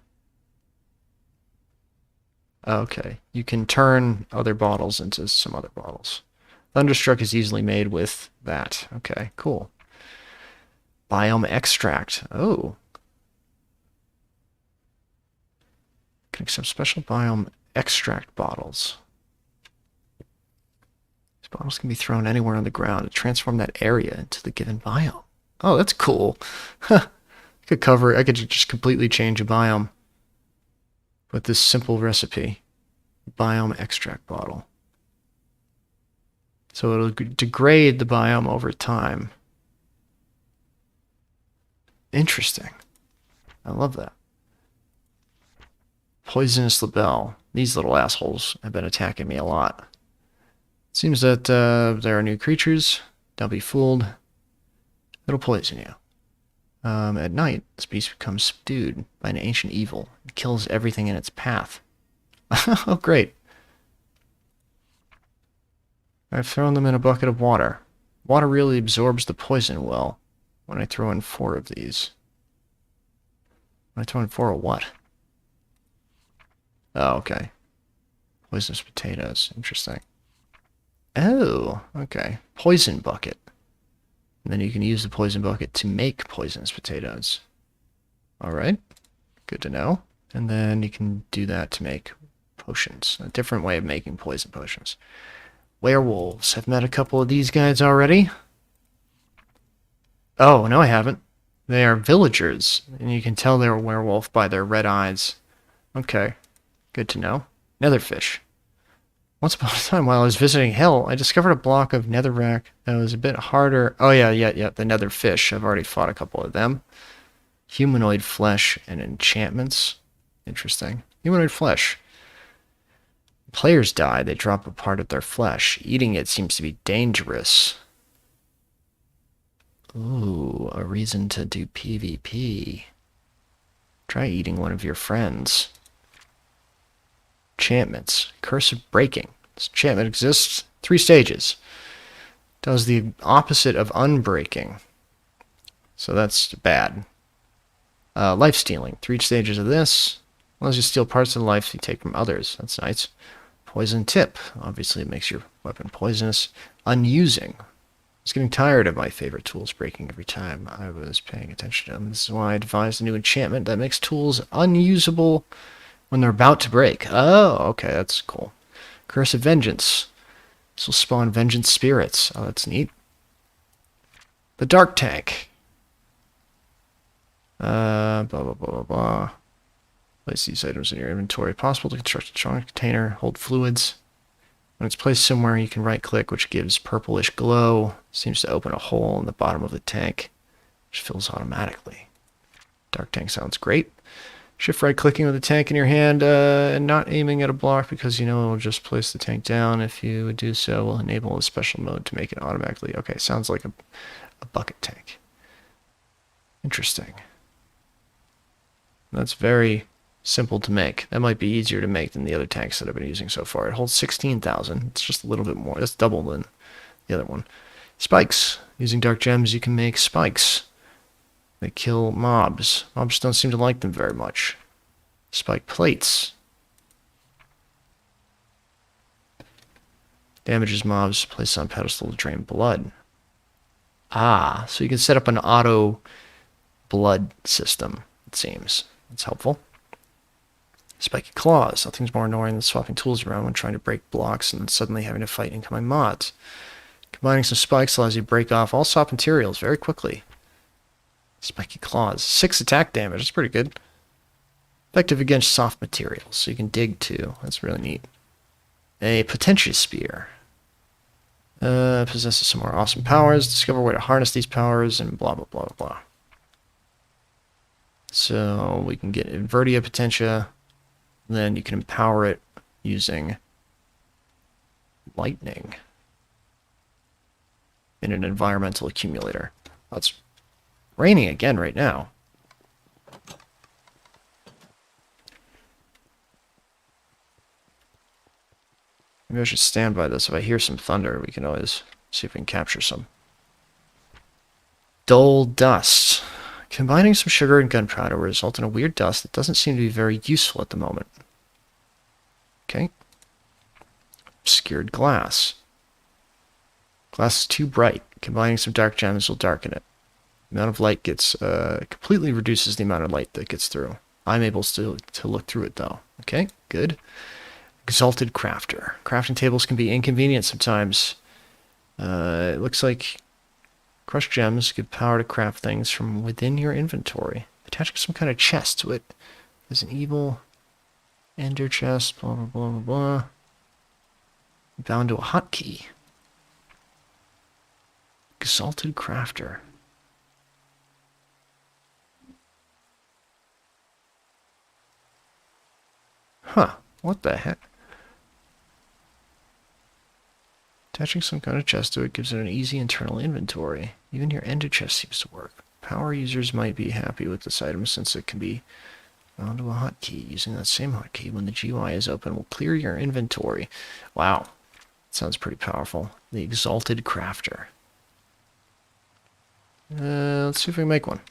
Okay, you can turn other bottles into some other bottles. Thunderstruck is easily made with that. Okay, cool. Biome extract. Oh. Can accept special biome extract bottles. These bottles can be thrown anywhere on the ground to transform that area into the given biome. Oh, that's cool. I could just completely change a biome with this simple recipe. Biome extract bottle. So it'll degrade the biome over time. Interesting. I love that. Poisonous label. These little assholes have been attacking me a lot. Seems that there are new creatures. Don't be fooled. It'll poison you. At night, this beast becomes subdued by an ancient evil. It kills everything in its path. Oh, great. I've thrown them in a bucket of water. Water really absorbs the poison well when I throw in 4 of these. When I throw in 4 of what? Oh, okay. Poisonous potatoes. Interesting. Oh, okay. Poison bucket. And then you can use the poison bucket to make poisonous potatoes. Alright. Good to know. And then you can do that to make potions. A different way of making poison potions. Werewolves. I've met a couple of these guys already. Oh, no I haven't. They are villagers. And you can tell they're a werewolf by their red eyes. Okay. Good to know. Netherfish. Once upon a time, while I was visiting Hell, I discovered a block of netherrack that was a bit harder. Oh, yeah, the netherfish. I've already fought a couple of them. Humanoid flesh and enchantments. Interesting. Humanoid flesh. Players die, they drop a part of their flesh. Eating it seems to be dangerous. Ooh, a reason to do PvP. Try eating one of your friends. Enchantments. Curse of Breaking. This enchantment exists 3 stages. Does the opposite of unbreaking. So that's bad. Life stealing. 3 stages of this. As long as you steal parts of life you take from others. That's nice. Poison tip. Obviously it makes your weapon poisonous. Unusing. I was getting tired of my favorite tools breaking every time I was paying attention to them. This is why I devised a new enchantment that makes tools unusable when they're about to break. Oh, okay, that's cool. Curse of Vengeance. This will spawn vengeance spirits. Oh, that's neat. The Dark Tank. Blah, blah, blah, blah, blah. Place these items in your inventory. Possible to construct a strong container. Hold fluids. When it's placed somewhere, you can right-click, which gives purplish glow. Seems to open a hole in the bottom of the tank, which fills automatically. Dark Tank sounds great. Shift right-clicking with the tank in your hand and not aiming at a block because you know it'll just place the tank down. If you would do so, will enable a special mode to make it automatically. Okay, sounds like a bucket tank. Interesting. That's very simple to make. That might be easier to make than the other tanks that I've been using so far. It holds 16,000. It's just a little bit more. That's double than the other one. Spikes. Using dark gems, you can make spikes. They kill mobs. Mobs don't seem to like them very much. Spike plates. Damages mobs. Placed on pedestal to drain blood. Ah, so you can set up an auto blood system, it seems. That's helpful. Spiky claws. Nothing's more annoying than swapping tools around when trying to break blocks and then suddenly having to fight incoming mods. Combining some spikes allows you to break off all soft materials very quickly. Spiky claws. 6 attack damage. That's pretty good. Effective against soft materials, so you can dig too. That's really neat. A Potentia Spear. Possesses some more awesome powers. Discover a way to harness these powers and blah, blah, blah, blah. So we can get Invertia Potentia. Then you can empower it using lightning in an environmental accumulator. Oh, it's raining again right now. Maybe I should stand by this. If I hear some thunder, we can always see if we can capture some. Dull dust. Combining some sugar and gunpowder will result in a weird dust that doesn't seem to be very useful at the moment. Okay. Obscured glass. Glass is too bright. Combining some dark gems will darken it. The amount of light gets completely reduces the amount of light that gets through. I'm able to look through it though. Okay, good. Exalted Crafter. Crafting tables can be inconvenient sometimes. It looks like crushed gems give power to craft things from within your inventory. Attaching some kind of chest to it. There's an evil ender chest, blah, blah, blah, blah, blah. Bound to a hotkey. Exalted Crafter. Huh. What the heck? Attaching some kind of chest to it gives it an easy internal inventory. Even your ender chest seems to work. Power users might be happy with this item since it can be bound to a hotkey. Using that same hotkey when the GUI is open will clear your inventory. Wow. Sounds pretty powerful. The Exalted Crafter. Let's see if we can make one.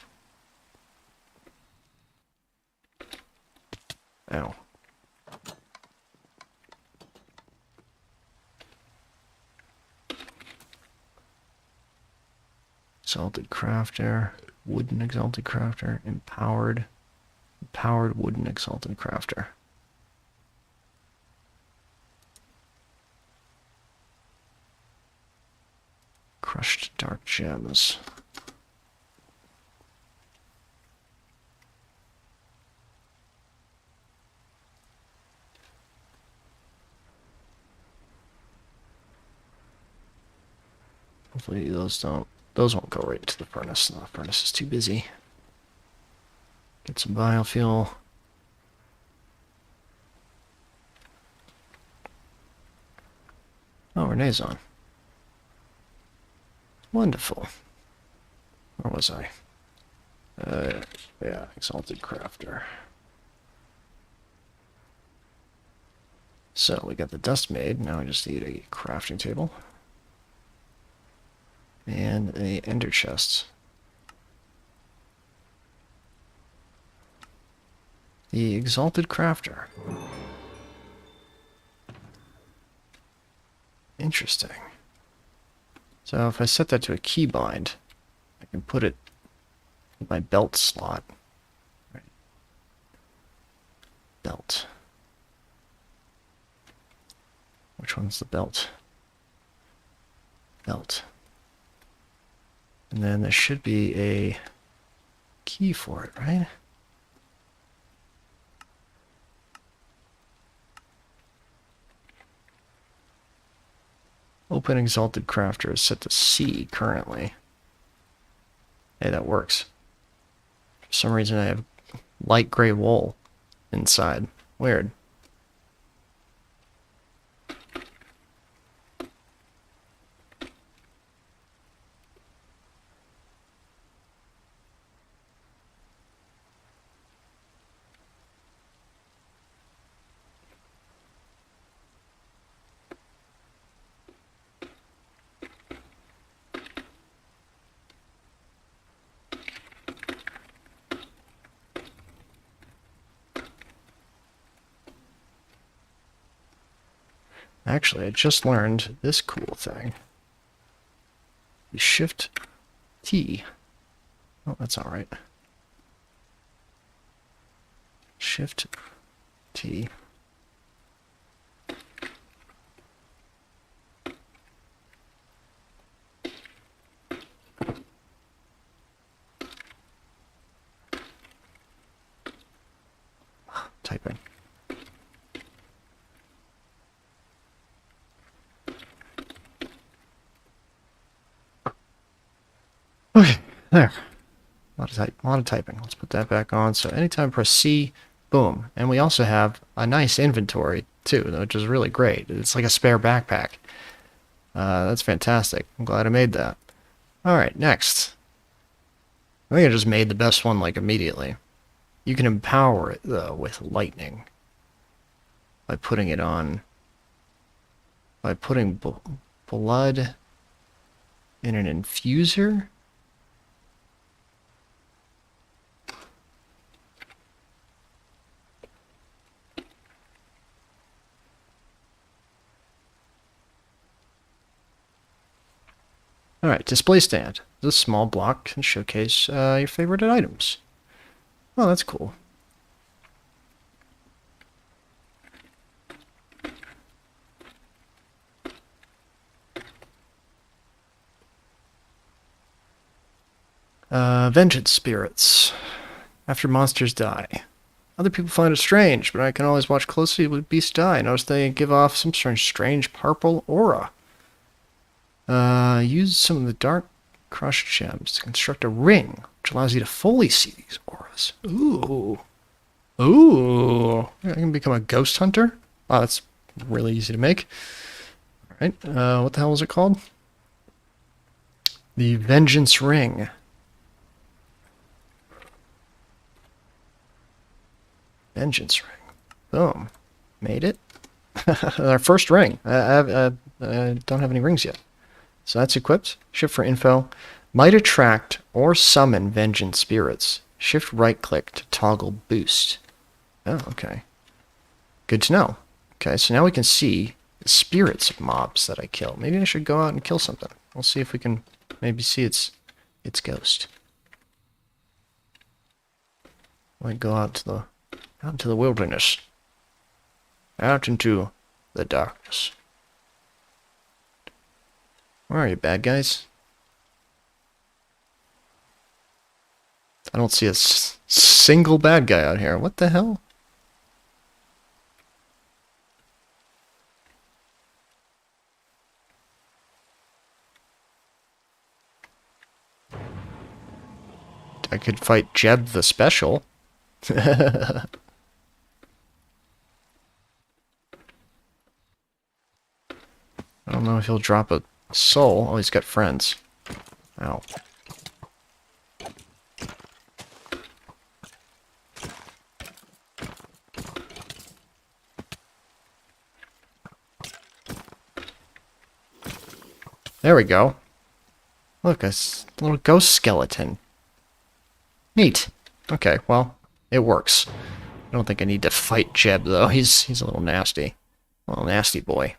Ow. Exalted Crafter. Wooden Exalted Crafter. Empowered Wooden Exalted Crafter. Crushed Dark Gems. Hopefully those won't go right into the furnace. The furnace is too busy. Get some biofuel. Oh, Renee's on. Wonderful. Where was I? Yeah, Exalted Crafter. So we got the dust made. Now I just need a crafting table. And a ender chest. The Exalted Crafter. Interesting. So if I set that to a keybind, I can put it in my belt slot. Right. Belt. Which one's the belt? Belt. And then there should be a key for it, right? Open Exalted Crafter is set to C currently. Hey, that works. For some reason I have light gray wool inside. Weird. Actually, I just learned this cool thing. You Shift T. Oh, that's all right. Shift T. Typing. Okay, there. A lot of typing. Let's put that back on. So anytime I press C, boom. And we also have a nice inventory too, which is really great. It's like a spare backpack. That's fantastic. I'm glad I made that. All right, next. I think I just made the best one like immediately. You can empower it though with lightning by putting it on. By putting blood in an infuser. Alright, display stand. This small block can showcase your favorite items. Oh, that's cool. Vengeance spirits. After monsters die. Other people find it strange, but I can always watch closely when beasts die. Notice they give off some strange purple aura. Use some of the dark crushed gems to construct a ring, which allows you to fully see these auras. Ooh. Ooh, I can become a ghost hunter. Oh, that's really easy to make. All right, what the hell is it called? The Vengeance Ring. Vengeance Ring. Boom. Made it. Our first ring. I don't have any rings yet. So that's equipped. Shift for info. Might attract or summon vengeance spirits. Shift right click to toggle boost. Oh, okay. Good to know. Okay, so now we can see the spirits of mobs that I kill. Maybe I should go out and kill something. We'll see if we can maybe see its ghost. Might go out into the wilderness. Out into the darkness. Where are you, bad guys? I don't see a single bad guy out here. What the hell? I could fight Jeb the Special. I don't know if he'll drop a soul. Oh, he's got friends. Ow. There we go. Look, a little ghost skeleton. Neat. Okay, well, it works. I don't think I need to fight Jeb, though. He's a little nasty. A little nasty boy.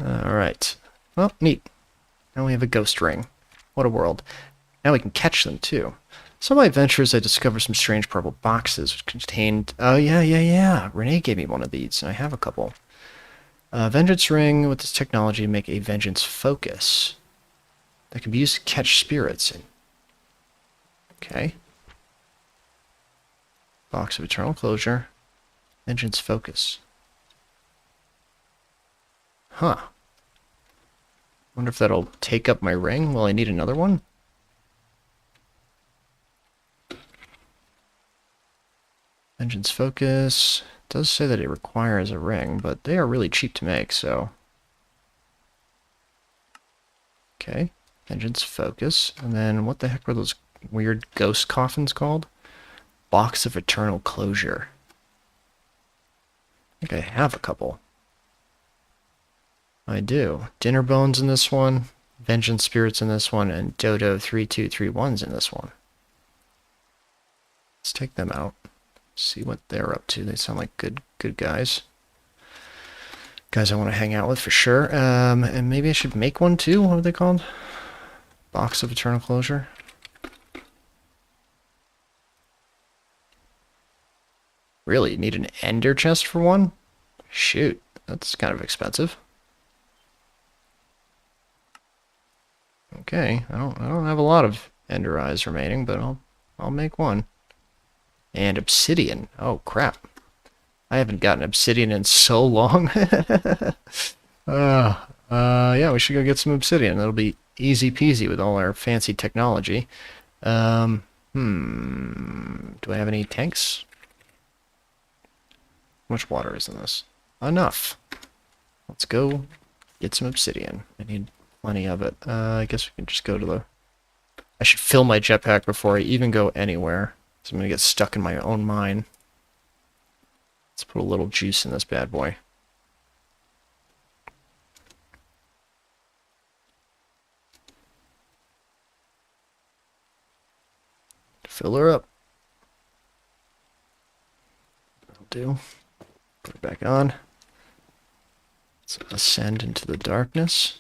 Alright. Well, neat. Now we have a ghost ring. What a world. Now we can catch them, too. Some of my adventures, I discovered some strange purple boxes which contained... Oh, yeah. Renee gave me one of these, and I have a couple. Vengeance ring with this technology make a vengeance focus that can be used to catch spirits. Okay. Box of eternal closure. Vengeance focus. Huh. Wonder if that'll take up my ring. Will I need another one? Vengeance focus. It does say that it requires a ring, but they are really cheap to make, so... Okay. Vengeance focus. And then what the heck were those weird ghost coffins called? Box of eternal closure. I think I have a couple. I do. Dinner bones in this one, vengeance spirits in this one, and Dodo 3231's in this one. Let's take them out. See what they're up to. They sound like good guys. Guys I want to hang out with for sure. And maybe I should make one too. What are they called? Box of eternal closure. Really? You need an ender chest for one? Shoot, that's kind of expensive. Okay, I don't have a lot of ender eyes remaining, but I'll make one. And obsidian. Oh crap. I haven't gotten obsidian in so long. Yeah, we should go get some obsidian. That'll be easy peasy with all our fancy technology. Do I have any tanks? How much water is in this? Enough. Let's go get some obsidian. I need plenty of it. I guess we can just go to the... I should fill my jetpack before I even go anywhere. So I'm going to get stuck in my own mine. Let's put a little juice in this bad boy. Fill her up. That'll do. Put it back on. Let's ascend into the darkness.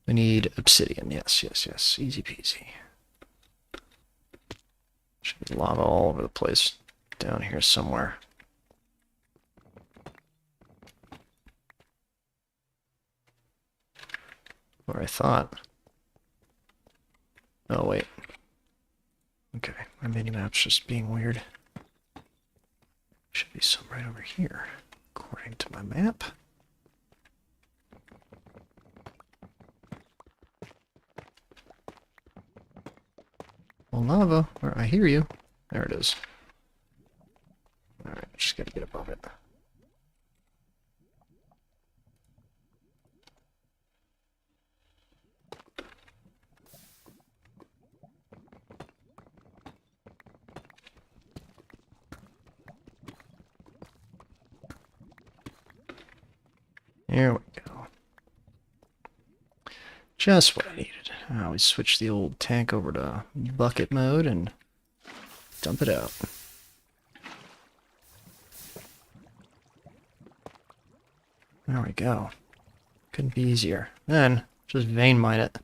We need obsidian. Yes. Easy peasy. Should be lava all over the place down here somewhere. Or I thought. Oh, wait. Okay, my mini-map's just being weird. Should be some right over here, according to my map. lava. Where I hear you. There it is. Alright, just gotta get above it. There we go. Just what I needed. We switch the old tank over to bucket mode and dump it out. There we go. Couldn't be easier. Then, just vein mine it.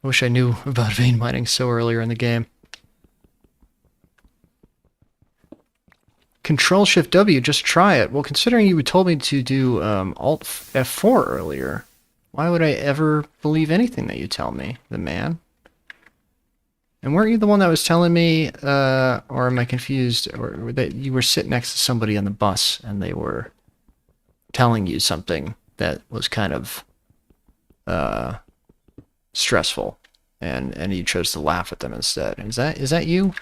I wish I knew about vein mining so earlier in the game. Control-Shift-W, just try it. Well, considering you told me to do Alt F4 earlier, why would I ever believe anything that you tell me, the man? And weren't you the one that was telling me, or am I confused, or that you were sitting next to somebody on the bus and they were telling you something that was kind of stressful, and you chose to laugh at them instead? Is that you?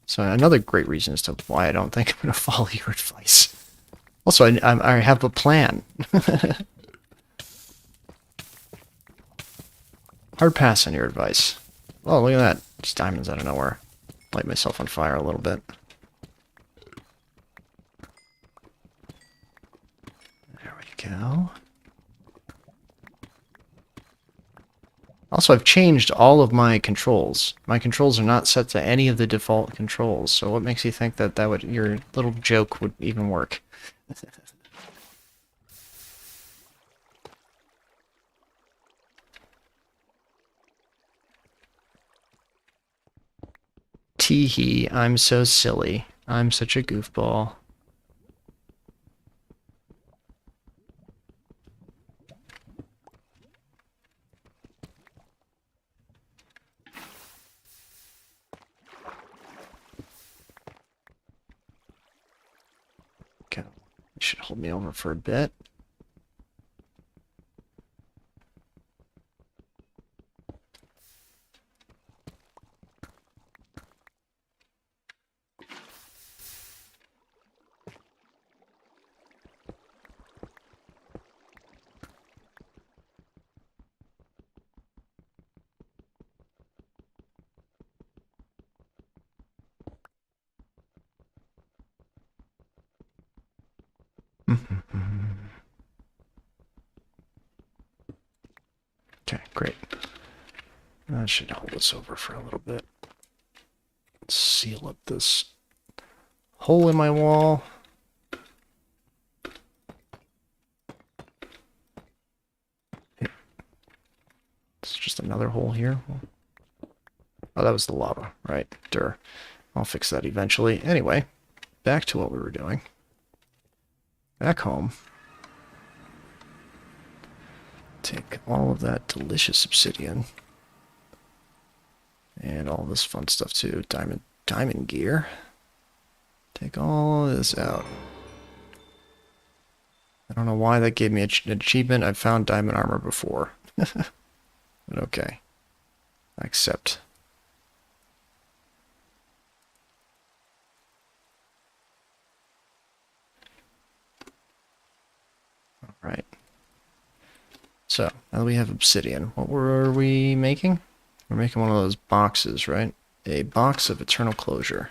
So another great reason as to why I don't think I'm going to follow your advice. Also, I have a plan. Hard pass on your advice. Oh, look at that. Just diamonds out of nowhere. Light myself on fire a little bit. There we go. Also, I've changed all of my controls. My controls are not set to any of the default controls, so what makes you think that your little joke would even work? Teehee, I'm so silly. I'm such a goofball. Okay, you should hold me over for a bit. Okay, great. That should hold us over for a little bit. Seal up this hole in my wall. It's just another hole here. Oh, that was the lava, right? Durr. I'll fix that eventually. Anyway, back to what we were doing. Back home. Take all of that delicious obsidian. And all this fun stuff too. Diamond gear. Take all of this out. I don't know why that gave me an achievement. I've found diamond armor before. But okay. I accept. Alright. So, now that we have obsidian, what were we making? We're making one of those boxes, right? A box of eternal closure.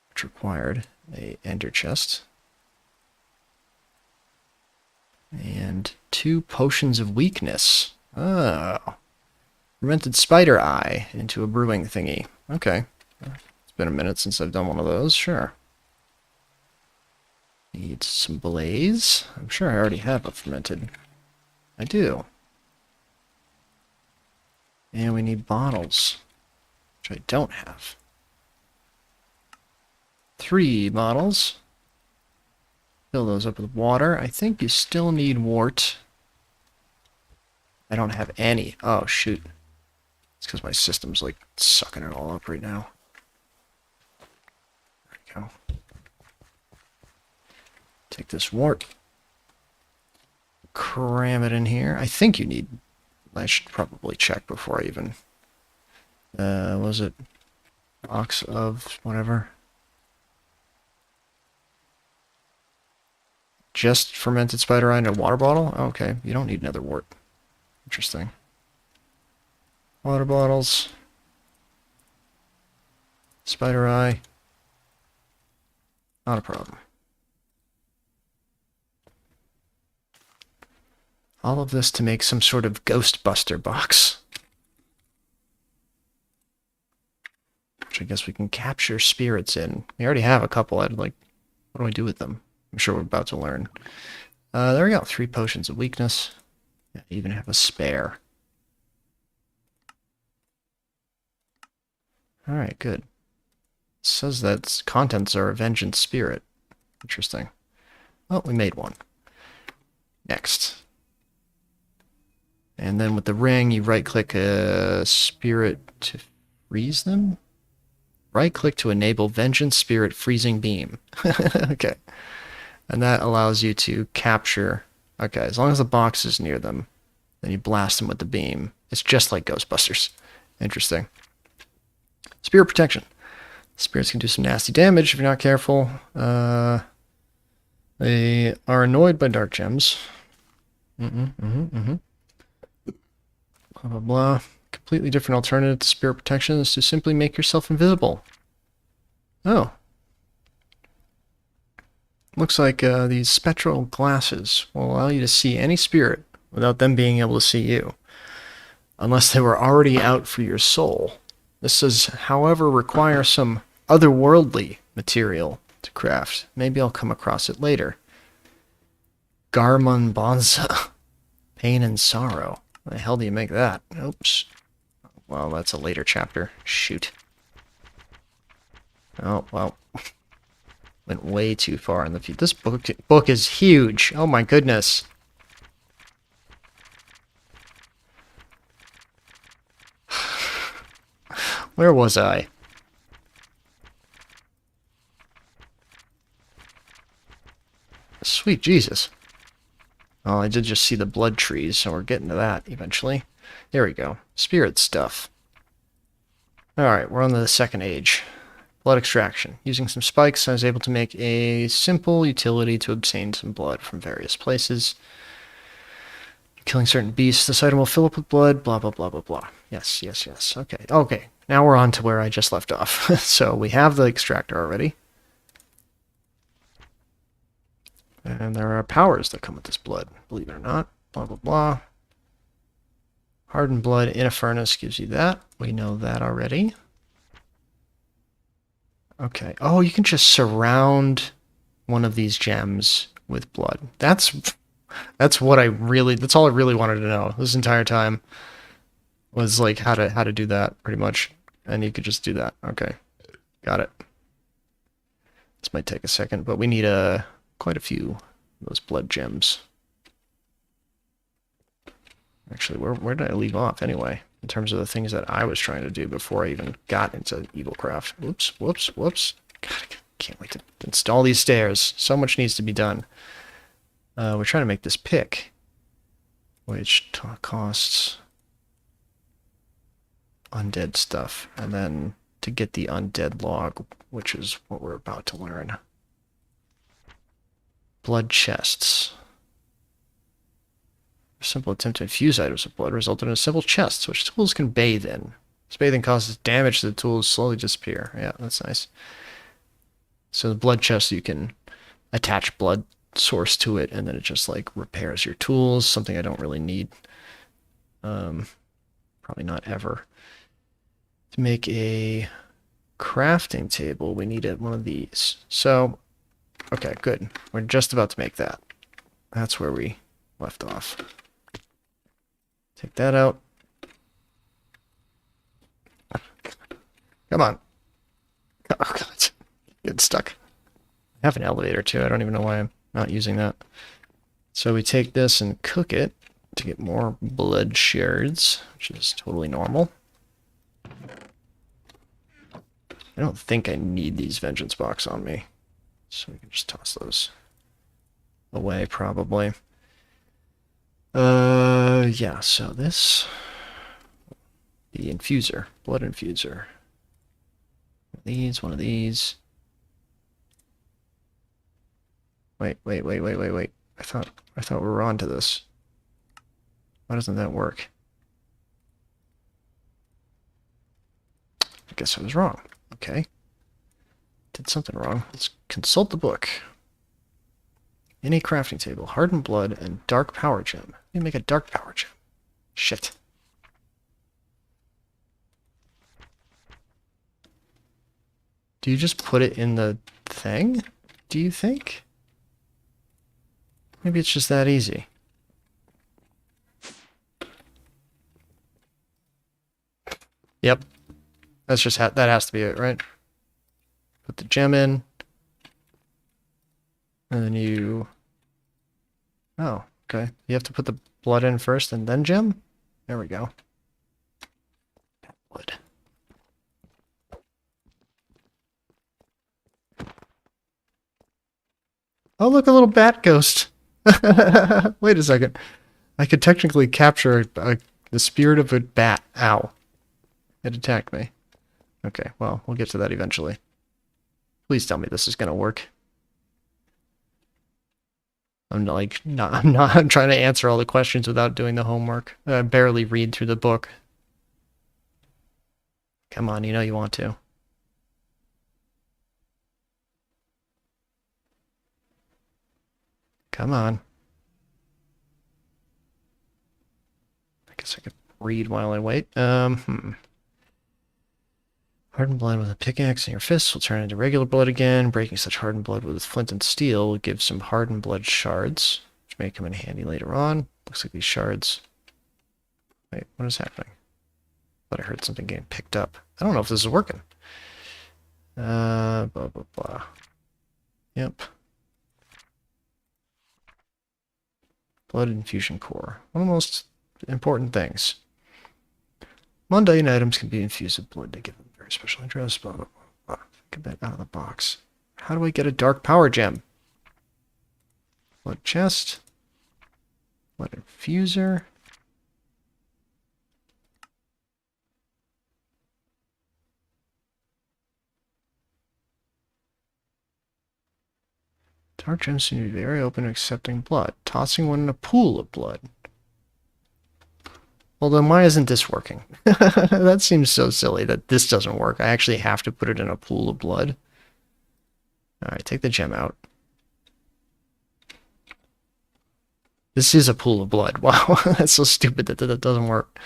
Which required a ender chest. And 2 potions of weakness. Oh. Fermented spider eye into a brewing thingy. Okay. It's been a minute since I've done one of those, sure. Need some blaze. I'm sure I already have a fermented. I do. And we need bottles, which I don't have. 3 bottles. Fill those up with water. I think you still need wart. I don't have any. Oh, shoot. It's because my system's like sucking it all up right now. There we go. Take this wart. Cram it in here. I think you need I should probably check before I even... what was it? Box of whatever. Just fermented spider eye in a water bottle? Oh, okay, you don't need another wort. Interesting. Water bottles. Spider eye. Not a problem. All of this to make some sort of Ghostbuster box. Which I guess we can capture spirits in. We already have a couple. I'd like, what do I do with them? I'm sure we're about to learn. There we go. 3 potions of weakness. I even have a spare. Alright, good. It says that its contents are a vengeance spirit. Interesting. Oh, we made one. Next. And then with the ring, you right-click a spirit to freeze them? Right-click to enable Vengeance Spirit Freezing Beam. Okay. And that allows you to capture... Okay, as long as the box is near them, then you blast them with the beam. It's just like Ghostbusters. Interesting. Spirit Protection. Spirits can do some nasty damage if you're not careful. They are annoyed by dark gems. Blah, blah, blah. Completely different alternative to Spirit Protection is to simply make yourself invisible. Oh. Looks like these spectral glasses will allow you to see any spirit without them being able to see you, unless they were already out for your soul. This does, however, require some otherworldly material to craft. Maybe I'll come across it later. Garmun Bonza. Pain and Sorrow. How the hell do you make that? Oops. Well, that's a later chapter. Shoot. Oh, well. Went way too far in the future. This book is huge. Oh my goodness. Where was I? Sweet Jesus. Oh, I did just see the blood trees, so we're getting to that eventually. There we go. Spirit stuff. Alright, we're on the second age. Blood extraction. Using some spikes, I was able to make a simple utility to obtain some blood from various places. Killing certain beasts, this item will fill up with blood, blah, blah, blah, blah, blah. Yes, yes, yes. Okay, okay. Now we're on to where I just left off. So we have the extractor already. And there are powers that come with this blood, believe it or not. Blah, blah, blah. Hardened blood in a furnace gives you that. We know that already. Okay. Oh, you can just surround one of these gems with blood. That's what that's all I really wanted to know this entire time. Was like how to do that pretty much. And you could just do that. Okay. Got it. This might take a second, but we need quite a few of those blood gems. Actually, where did I leave off anyway? In terms of the things that I was trying to do before I even got into Evilcraft. Whoops, whoops, whoops. God, I can't wait to install these stairs. So much needs to be done. We're trying to make this pick, which costs undead stuff. And then to get the undead log, which is what we're about to learn. Blood chests. A simple attempt to infuse items with blood resulted in a simple chest, which tools can bathe in. This bathing causes damage to the tools slowly disappear. Yeah, that's nice. So the blood chest, you can attach blood source to it, and then it just like repairs your tools, something I don't really need. Probably not ever. To make a crafting table, we need one of these. So, okay, good. We're just about to make that. That's where we left off. Take that out. Come on. Oh, God. Get stuck. I have an elevator, too. I don't even know why I'm not using that. So we take this and cook it to get more blood shards, which is totally normal. I don't think I need these vengeance box on me. So we can just toss those away, probably. Yeah, so this, the infuser, blood infuser. One of these. Wait. I thought we were on to this. Why doesn't that work? I guess I was wrong. Okay. Did something wrong. Let's consult the book. Any crafting table, hardened blood, and dark power gem. You make a dark power gem. Shit. Do you just put it in the thing? Do you think? Maybe it's just that easy. Yep. That's just that has to be it, right? Put the gem in. And then you... Oh, okay. You have to put the blood in first and then gem? There we go. Blood. Oh, look, a little bat ghost. Wait a second. I could technically capture the spirit of a bat. Ow. It attacked me. Okay, well, we'll get to that eventually. Please tell me this is gonna work. I'm trying to answer all the questions without doing the homework. I barely read through the book. Come on, you know you want to. Come on. I guess I could read while I wait. Hardened blood with a pickaxe in your fists will turn into regular blood again. Breaking such hardened blood with flint and steel will give some hardened blood shards, which may come in handy later on. Looks like these shards... Wait, what is happening? I thought I heard something getting picked up. I don't know if this is working. Blah, blah, blah. Yep. Blood infusion core. One of the most important things. Mundane items can be infused with blood to give them very special interest. Blah, blah, blah, blah. Get that out of the box. How do I get a dark power gem? Blood chest. Blood infuser. Dark gems seem to be very open to accepting blood. Tossing one in a pool of blood. Well, then why isn't this working? That seems so silly that this doesn't work. I actually have to put it in a pool of blood. Alright, take the gem out. This is a pool of blood. Wow, that's so stupid that that doesn't work.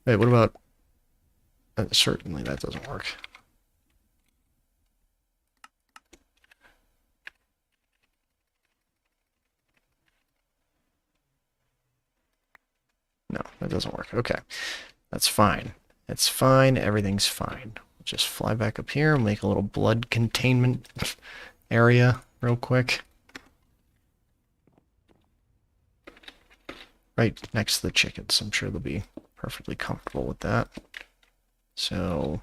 Wait, what about... certainly that doesn't work. No, that doesn't work. Okay. That's fine. It's fine. Everything's fine. We'll just fly back up here and make a little blood containment area real quick. Right next to the chickens. I'm sure they'll be perfectly comfortable with that. So...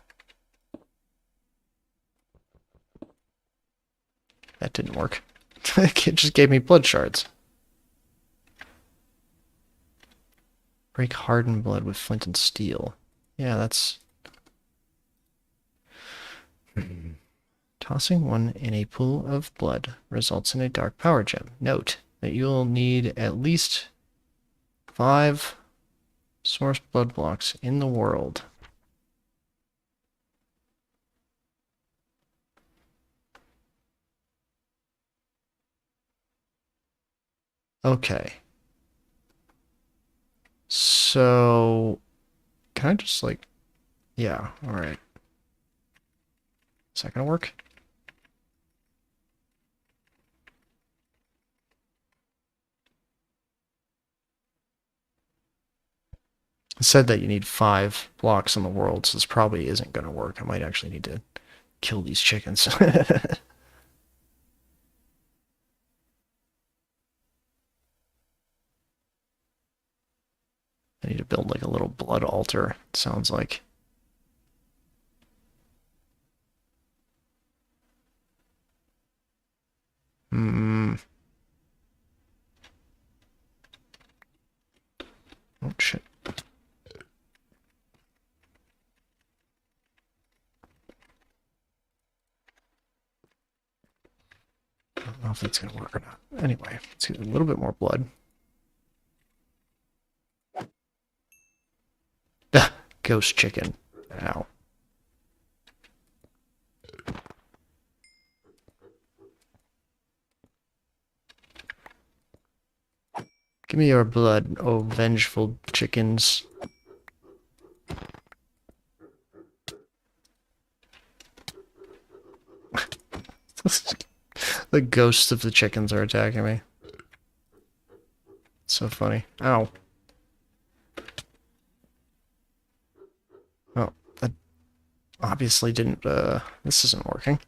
that didn't work. It just gave me blood shards. Break hardened blood with flint and steel. Yeah, that's... Tossing one in a pool of blood results in a dark power gem. Note that you'll need at least 5 source blood blocks in the world. Okay. So, can I just like, yeah, all right. Is that gonna work? It said that you need 5 blocks in the world, so this probably isn't gonna work. I might actually need to kill these chickens. I need to build like a little blood altar, it sounds like. if that's going to work or not. Anyway, let's get a little bit more blood. Ghost chicken. Ow. Give me your blood, oh vengeful chickens. The ghosts of the chickens are attacking me. It's so funny. Ow. Oh, that obviously didn't, this isn't working.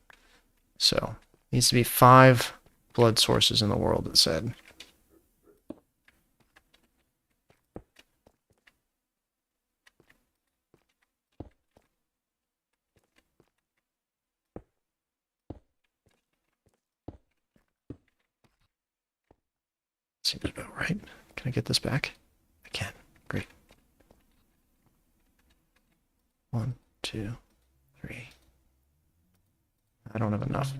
So, needs to be 5 blood sources in the world, it said. Seems about right. Can I get this back? I can. Great. 1, 2, 3. I don't have enough.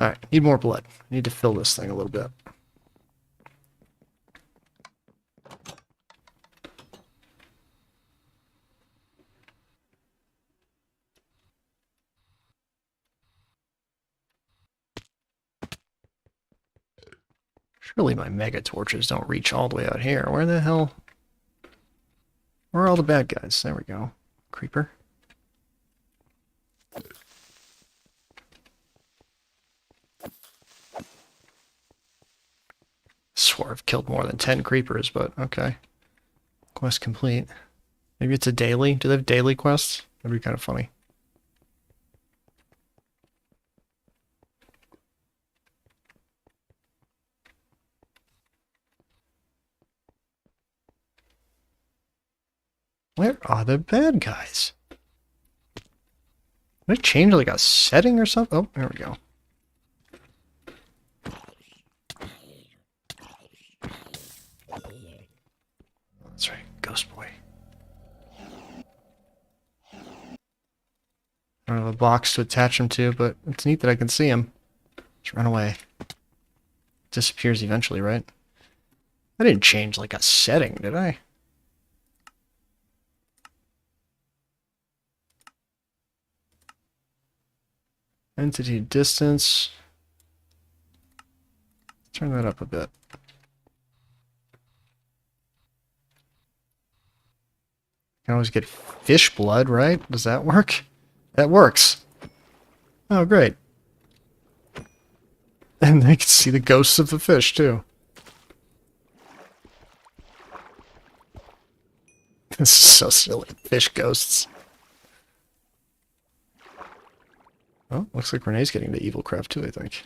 Alright, need more blood. I need to fill this thing a little bit. Surely my mega torches don't reach all the way out here. Where the hell? Where are all the bad guys? There we go. Creeper. Swore I've killed more than 10 creepers, but okay. Quest complete. Maybe it's a daily? Do they have daily quests? That'd be kind of funny. Where are the bad guys? Did I change like a setting or something? Oh, there we go. That's right, Ghost Boy. I don't have a box to attach him to, but it's neat that I can see him. Just run away. Disappears eventually, right? I didn't change like a setting, did I? Entity distance. Turn that up a bit. You can always get fish blood, right? Does that work? That works. Oh, great. And I can see the ghosts of the fish, too. This is so silly. Fish ghosts. Oh, looks like Renee's getting to Evil Craft, too, I think.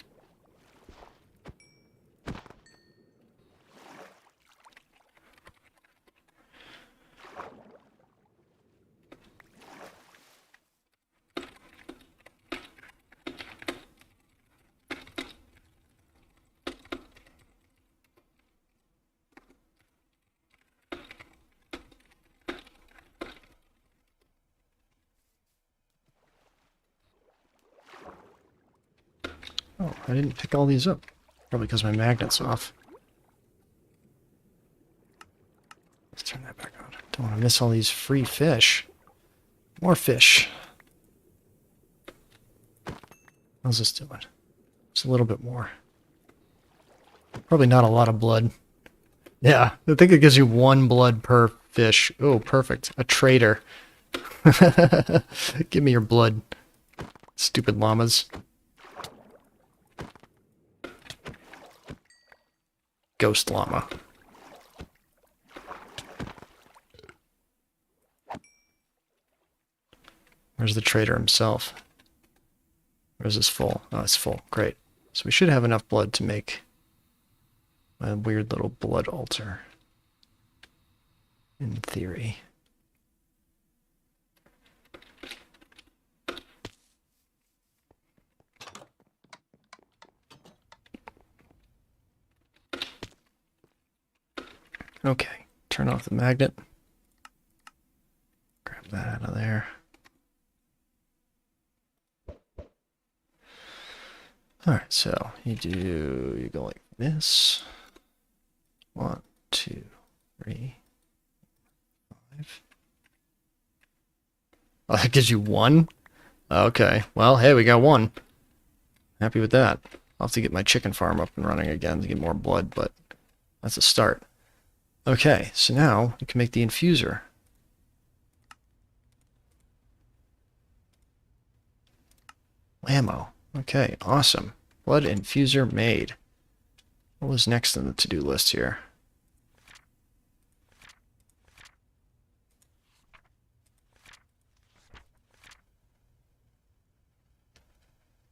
Oh, I didn't pick all these up. Probably because my magnet's off. Let's turn that back on. Don't want to miss all these free fish. More fish. How's this doing? Just a little bit more. Probably not a lot of blood. Yeah, I think it gives you 1 blood per fish. Oh, perfect. A trader. Give me your blood. Stupid llamas. Ghost llama. Where's the trader himself? Or is this full? Oh, it's full. Great. So we should have enough blood to make my weird little blood altar. In theory. Okay, turn off the magnet. Grab that out of there. Alright, so you go like this. 1, 2, 3, 5. Oh, that gives you 1? Okay, well, hey, we got 1. Happy with that. I'll have to get my chicken farm up and running again to get more blood, but that's a start. Okay, so now we can make the infuser. Whammo. Okay, awesome. Blood infuser made. What was next on the to-do list here?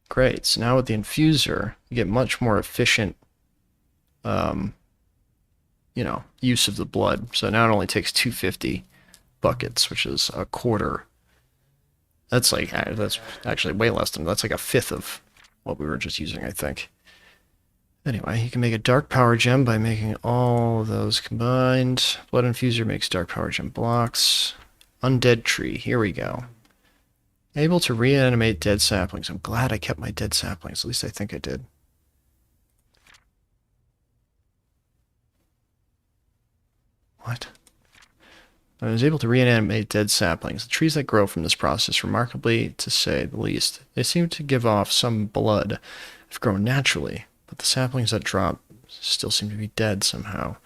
Great. So now with the infuser, you get much more efficient, use of the blood. So now it only takes 250 buckets, which is a quarter. That's actually way less than, that's like a fifth of what we were just using, I think. Anyway, you can make a dark power gem by making all of those combined. Blood infuser makes dark power gem blocks. Undead tree, here we go. Able to reanimate dead saplings. I'm glad I kept my dead saplings. At least I think I did. What? I was able to reanimate dead saplings. The trees that grow from this process, remarkably to say the least, they seem to give off some blood. Have grown naturally, but the saplings that drop still seem to be dead somehow.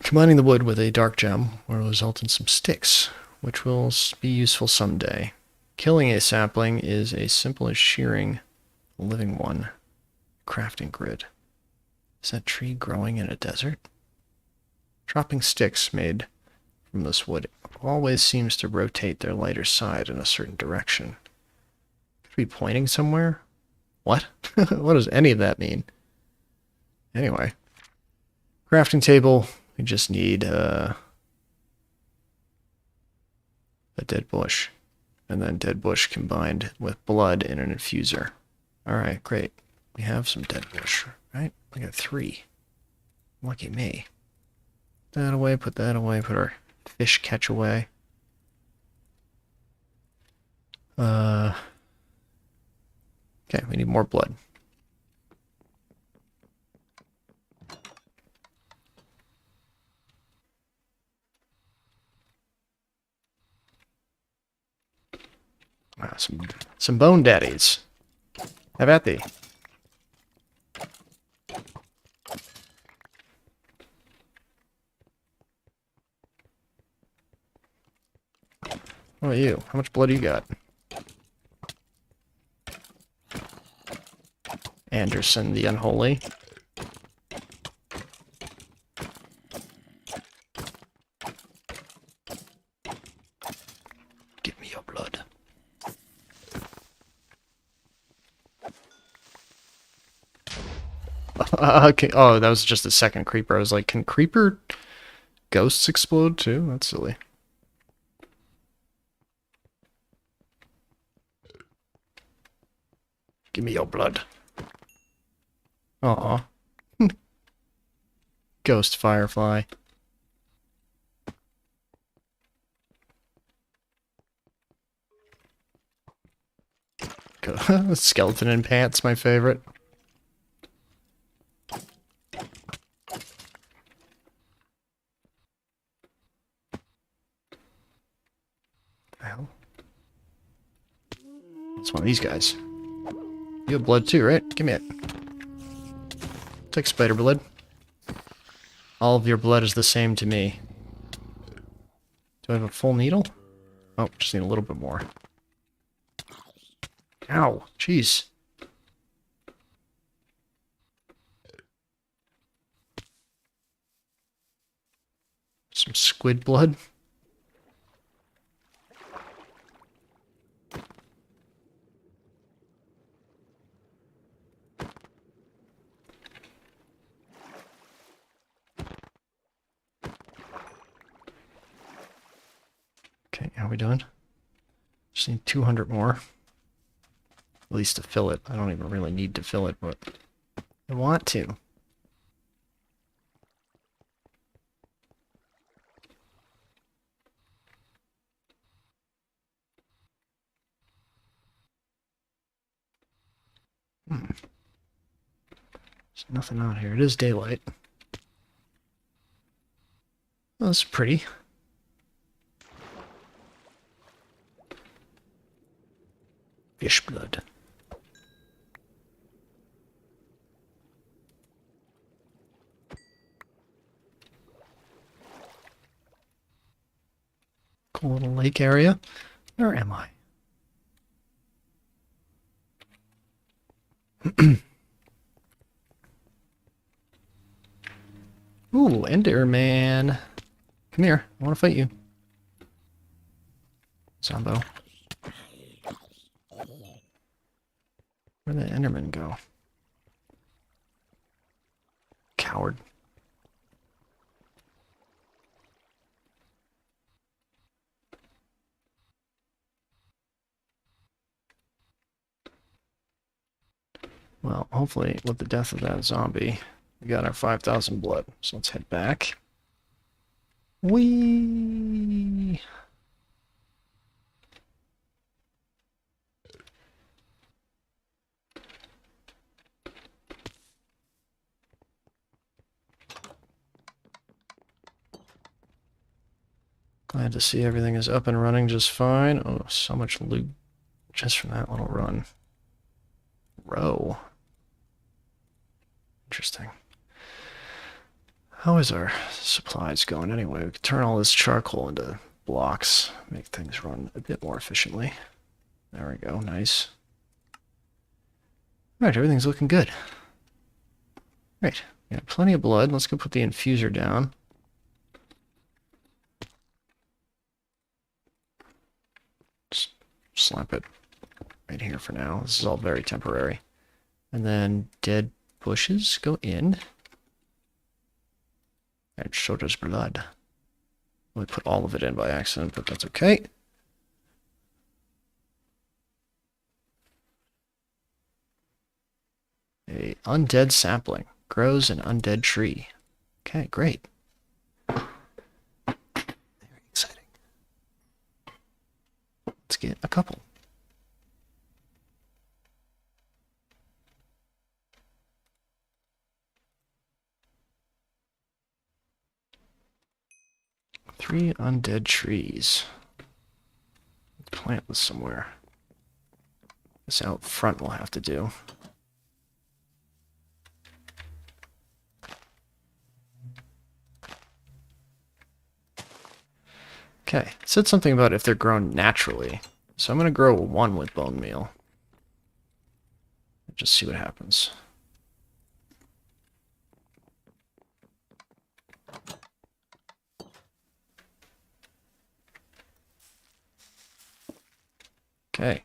Combining the wood with a dark gem will result in some sticks, which will be useful someday. Killing a sapling is as simple as shearing a living one. Crafting grid. Is that tree growing in a desert? Dropping sticks made from this wood always seems to rotate their lighter side in a certain direction. Could be pointing somewhere? What? What does any of that mean? Anyway. Crafting table. We just need a dead bush. And then dead bush combined with blood in an infuser. Alright, great. We have some dead bush, right? We got 3. Lucky me. Put that away, put our fish catch away. Okay, we need more blood. Wow, some bone daddies. Have at thee. What about you? How much blood do you got? Anderson the Unholy. Give me your blood. Okay. Oh, that was just the second creeper. I was like, can creeper ghosts explode too? That's silly. Give me your blood. Aw. Ghost firefly. Skeleton in pants, my favorite. Hell. It's one of these guys. You have blood too, right? Give me it. Take spider blood. All of your blood is the same to me. Do I have a full needle? Oh, just need a little bit more. Ow, jeez. Some squid blood. Okay, how are we doing? Just need 200 more. At least to fill it. I don't even really need to fill it, but I want to. There's nothing on here. It is daylight. Oh, that's pretty. Fish blood. Cool little lake area. Where am I? Ooh, Enderman. Come here. I want to fight you. Zombo. Where'd the Enderman go? Coward. Well, hopefully with the death of that zombie, we got our 5,000 blood. So let's head back. Whee! Glad to see everything is up and running just fine. Oh, so much loot just from that little run. Row. Interesting. How is our supplies going anyway? We could turn all this charcoal into blocks, make things run a bit more efficiently. There we go, nice. Alright, everything's looking good. Right, we got plenty of blood. Let's go put the infuser down. Just slap it right here for now. This is all very temporary. And then dead bushes go in. And so does blood. We put all of it in by accident, but that's okay. A undead sapling grows an undead tree. Okay, great. Very exciting. Let's get a couple. Three undead trees. Let's plant this somewhere. This out front we'll have to do. Okay, it said something about if they're grown naturally. So I'm going to grow one with bone meal. Just see what happens. Okay.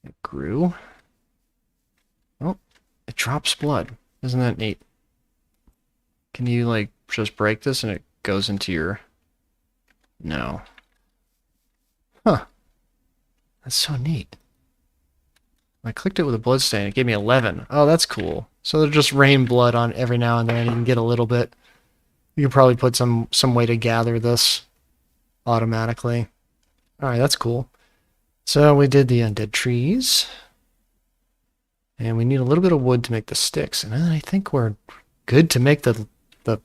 It grew. Oh, it drops blood. Isn't that neat? Can you, like, just break this and it goes into your... No. Huh. That's so neat. I clicked it with a blood stain. It gave me 11. Oh, that's cool. So they'll just rain blood on every now and then. You can get a little bit. You can probably put some way to gather this automatically. Alright, that's cool. So we did the undead trees. And we need a little bit of wood to make the sticks. And I think we're good to make the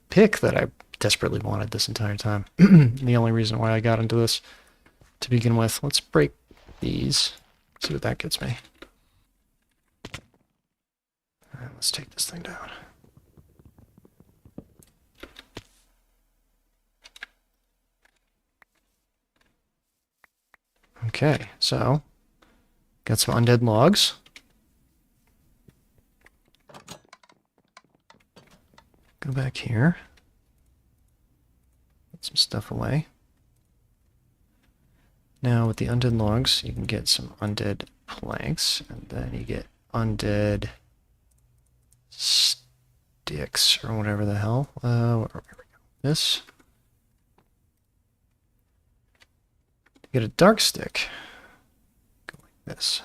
pick that I desperately wanted this entire time. The only reason why I got into this to begin with. Let's break these. See what that gets me. Alright, let's take this thing down. Okay, so got some undead logs. Go back here. Put some stuff away. Now with the undead logs, you can get some undead planks, and then you get undead sticks, or whatever the hell. Where we go? This. To get a dark stick, go like this.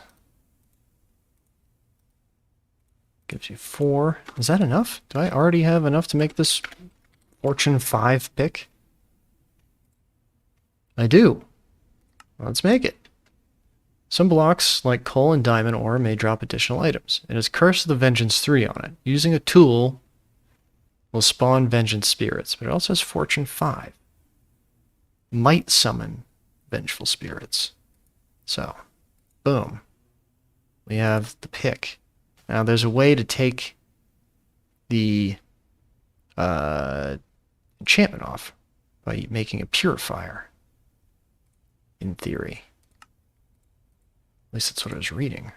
Gives you 4. Is that enough? Do I already have enough to make this Fortune 5 pick? I do. Let's make it. Some blocks, like coal and diamond ore, may drop additional items. It has Curse of the Vengeance 3 on it. Using a tool will spawn vengeance spirits, but it also has Fortune 5. Might summon vengeful spirits. So, boom. We have the pick. Now there's a way to take the enchantment off by making a purifier, in theory. At least that's what I was reading.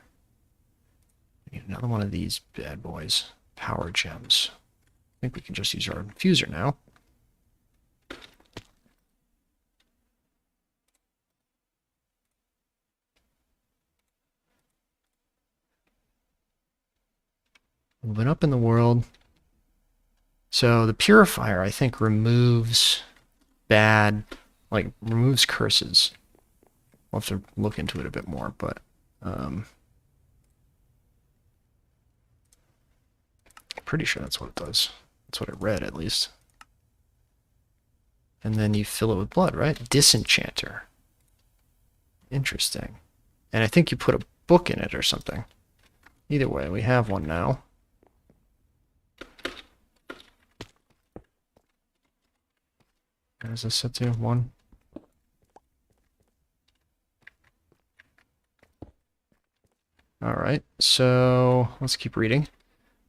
We need another one of these bad boys. Power gems. I think we can just use our infuser now. Moving up in the world. So the purifier, I think, removes removes curses. I'll have to look into it a bit more, but pretty sure that's what it does. That's what I read, at least. And then you fill it with blood, right? Disenchanter. Interesting. And I think you put a book in it or something. Either way, we have one now. What does this set to? 1? Alright, so let's keep reading.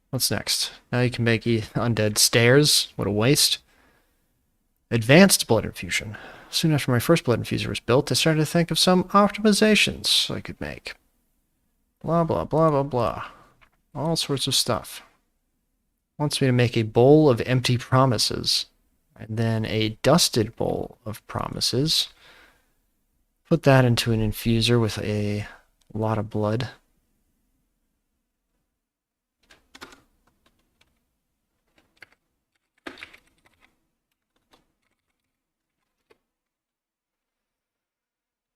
What's next? Now you can make undead stairs. What a waste. Advanced blood infusion. Soon after my first blood infuser was built, I started to think of some optimizations I could make. Blah, blah, blah, blah, blah. All sorts of stuff. Wants me to make a bowl of empty promises. And then a dusted bowl of promises. Put that into an infuser with a lot of blood.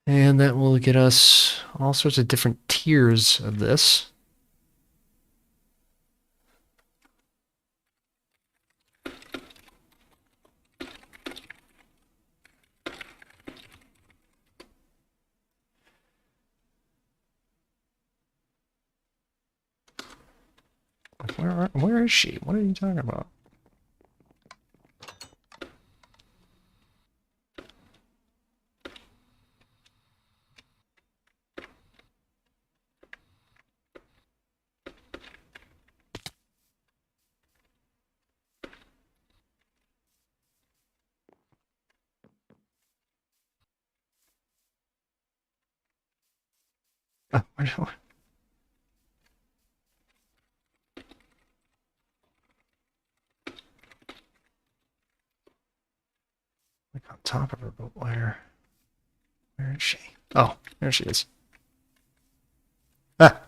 And that will get us all sorts of different tiers of this. Where is she? What are you talking about? Like on top of her, but where is she? Oh, there she is. Ah!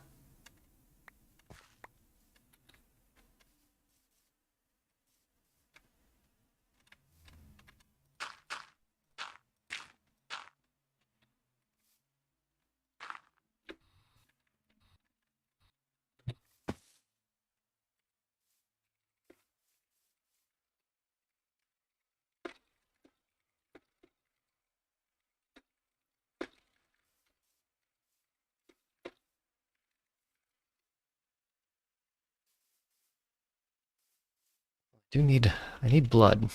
I need blood.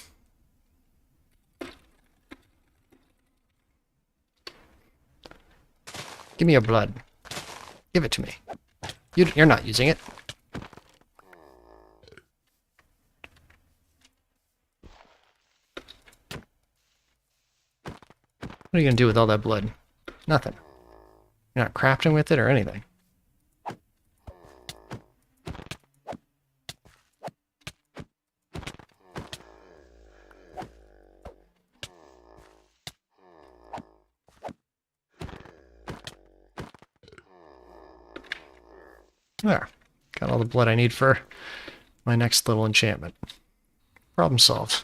Give me your blood. Give it to me. You're not using it. What are you going to do with all that blood? Nothing. You're not crafting with it or anything. There. Got all the blood I need for my next little enchantment. Problem solved.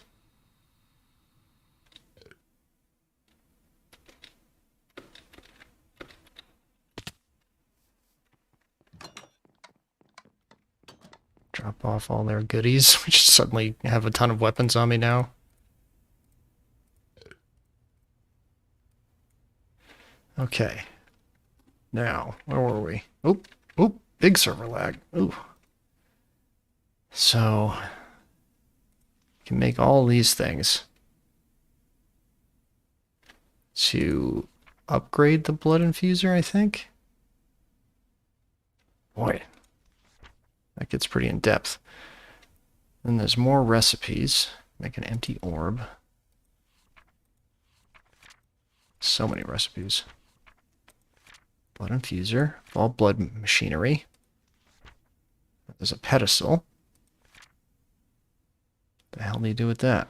Drop off all their goodies, which suddenly have a ton of weapons on me now. Okay. Now, where were we? Oop, oop, big server lag. Ooh. So, you can make all these things to upgrade the blood infuser, I think. Boy, that gets pretty in depth. Then there's more recipes. Make an empty orb. So many recipes. Blood infuser, all blood machinery. There's a pedestal. The hell do you do with that?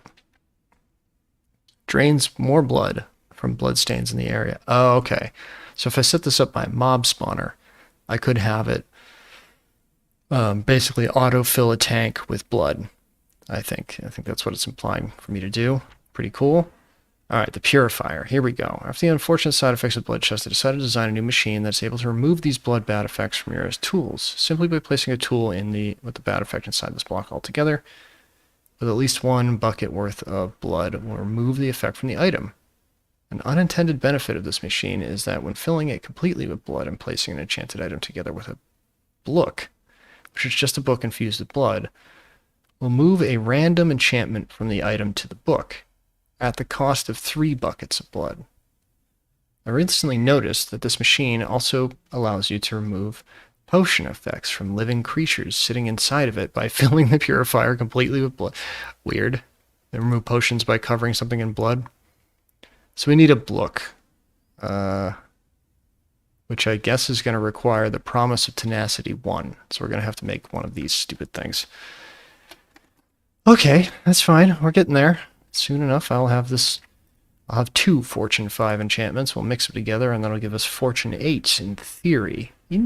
Drains more blood from blood stains in the area. Oh, okay. So if I set this up by mob spawner, I could have it basically autofill a tank with blood. I think that's what it's implying for me to do. Pretty cool. All right, the purifier. Here we go. After the unfortunate side effects of blood chest, I decided to design a new machine that's able to remove these blood bad effects from your tools simply by placing a tool with the bad effect inside this block altogether. With at least one bucket worth of blood will remove the effect from the item. An unintended benefit of this machine is that when filling it completely with blood and placing an enchanted item together with a book, which is just a book infused with blood, will move a random enchantment from the item to the book, at the cost of 3 buckets of blood. I recently noticed that this machine also allows you to remove potion effects from living creatures sitting inside of it by filling the purifier completely with blood. Weird. They remove potions by covering something in blood. So we need a book, which I guess is going to require the Promise of Tenacity 1. So we're going to have to make one of these stupid things. Okay, that's fine. We're getting there. Soon enough, I'll have 2 Fortune 5 enchantments. We'll mix them together, and that'll give us Fortune 8 in theory. So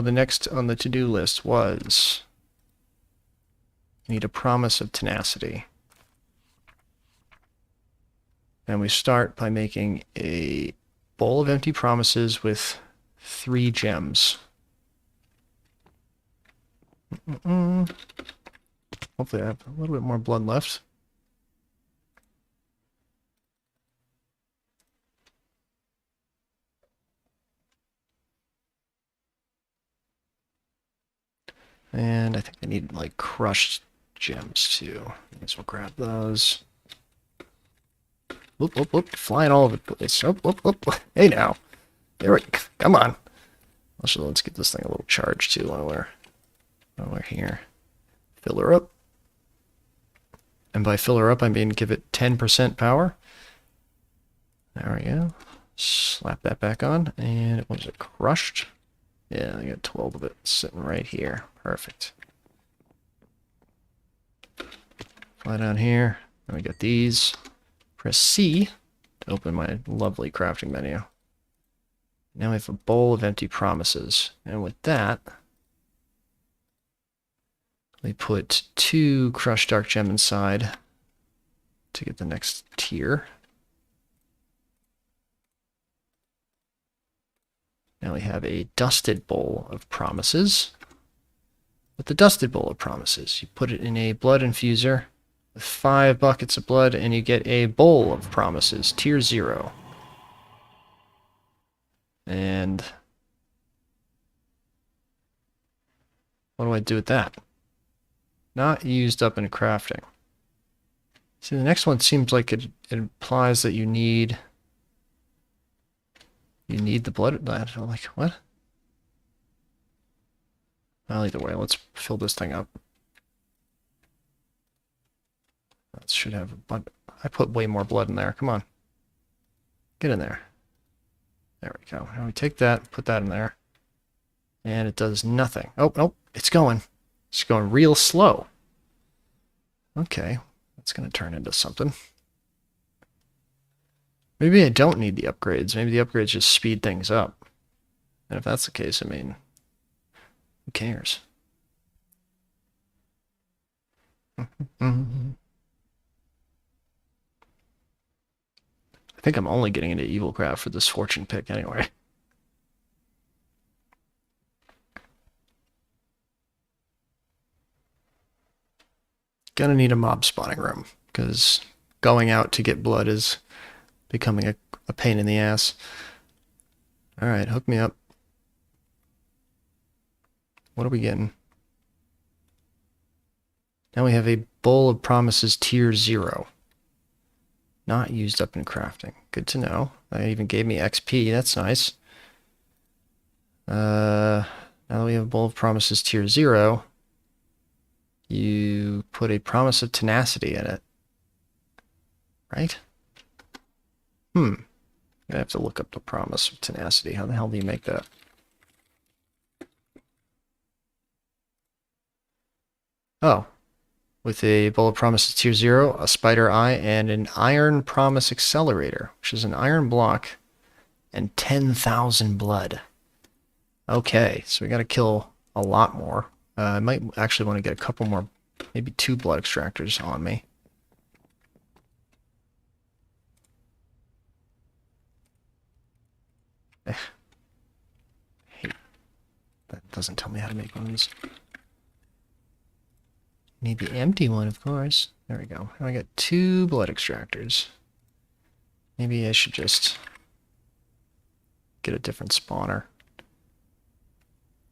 the next on the to-do list was need a Promise of Tenacity. And we start by making a bowl of empty promises with 3 gems. Hopefully I have a little bit more blood left. And I think I need like crushed gems too. I guess we'll grab those. Whoop, whoop, whoop. Flying all over the place. Whoop, whoop, whoop. Hey now. There we go. Come on. Also, let's get this thing a little charged too while we're here. Fill her up. And by fill her up, I mean give it 10% power. There we go. Slap that back on. And what was it? Crushed? Yeah, I got 12 of it sitting right here. Perfect. Fly down here. And we got these. Press C to open my lovely crafting menu. Now we have a bowl of empty promises. And with that, we put 2 crushed dark gem inside to get the next tier. Now we have a dusted bowl of promises. With the dusted bowl of promises, you put it in a blood infuser with 5 buckets of blood, and you get a bowl of promises, tier 0. And what do I do with that? Not used up in crafting. See, the next one seems like it implies that you need the blood. I'm like, what? Well, either way, let's fill this thing up. That should have a bunch. I put way more blood in there. Come on. Get in there. There we go. Now we take that, put that in there. And it does nothing. Oh, nope. It's going. It's going real slow. Okay. That's going to turn into something. Maybe I don't need the upgrades. Maybe the upgrades just speed things up. And if that's the case, I mean, who cares? I think I'm only getting into Evilcraft for this fortune pick anyway. Gonna need a mob spawning room, because going out to get blood is becoming a pain in the ass. Alright, hook me up. What are we getting? Now we have a Bowl of Promises Tier 0. Not used up in crafting. Good to know. That even gave me XP. That's nice. Now that we have a Bowl of Promises Tier 0, you put a Promise of Tenacity in it. Right? I have to look up the Promise of Tenacity. How the hell do you make that? Oh. With a Bowl of Promises Tier 0, a Spider Eye, and an Iron Promise Accelerator, which is an iron block, and 10,000 blood. Okay, so we gotta kill a lot more. I might actually want to get a couple more, maybe 2 blood extractors on me. Hey, that doesn't tell me how to make one of these. Need the empty one, of course. There we go. Now I got 2 blood extractors. Maybe I should just get a different spawner.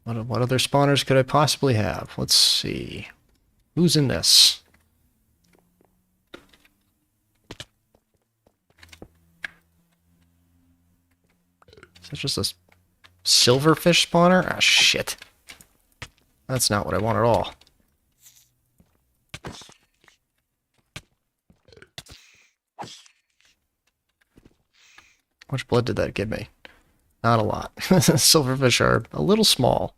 What other spawners could I possibly have? Let's see. Who's in this? Is that just a silverfish spawner? Ah, shit. That's not what I want at all. How much blood did that give me? Not a lot. Silverfish are a little small.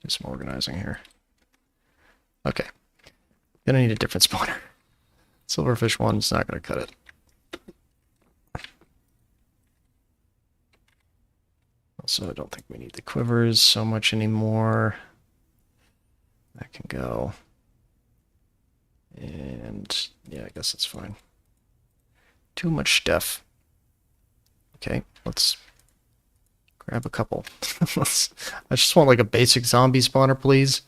Do some organizing here. Okay. Gonna need a different spawner. Silverfish 1's not gonna cut it. Also, I don't think we need the quivers so much anymore. That can go. And yeah, I guess that's fine. Too much stuff. Okay, let's grab a couple. I just want like a basic zombie spawner, please.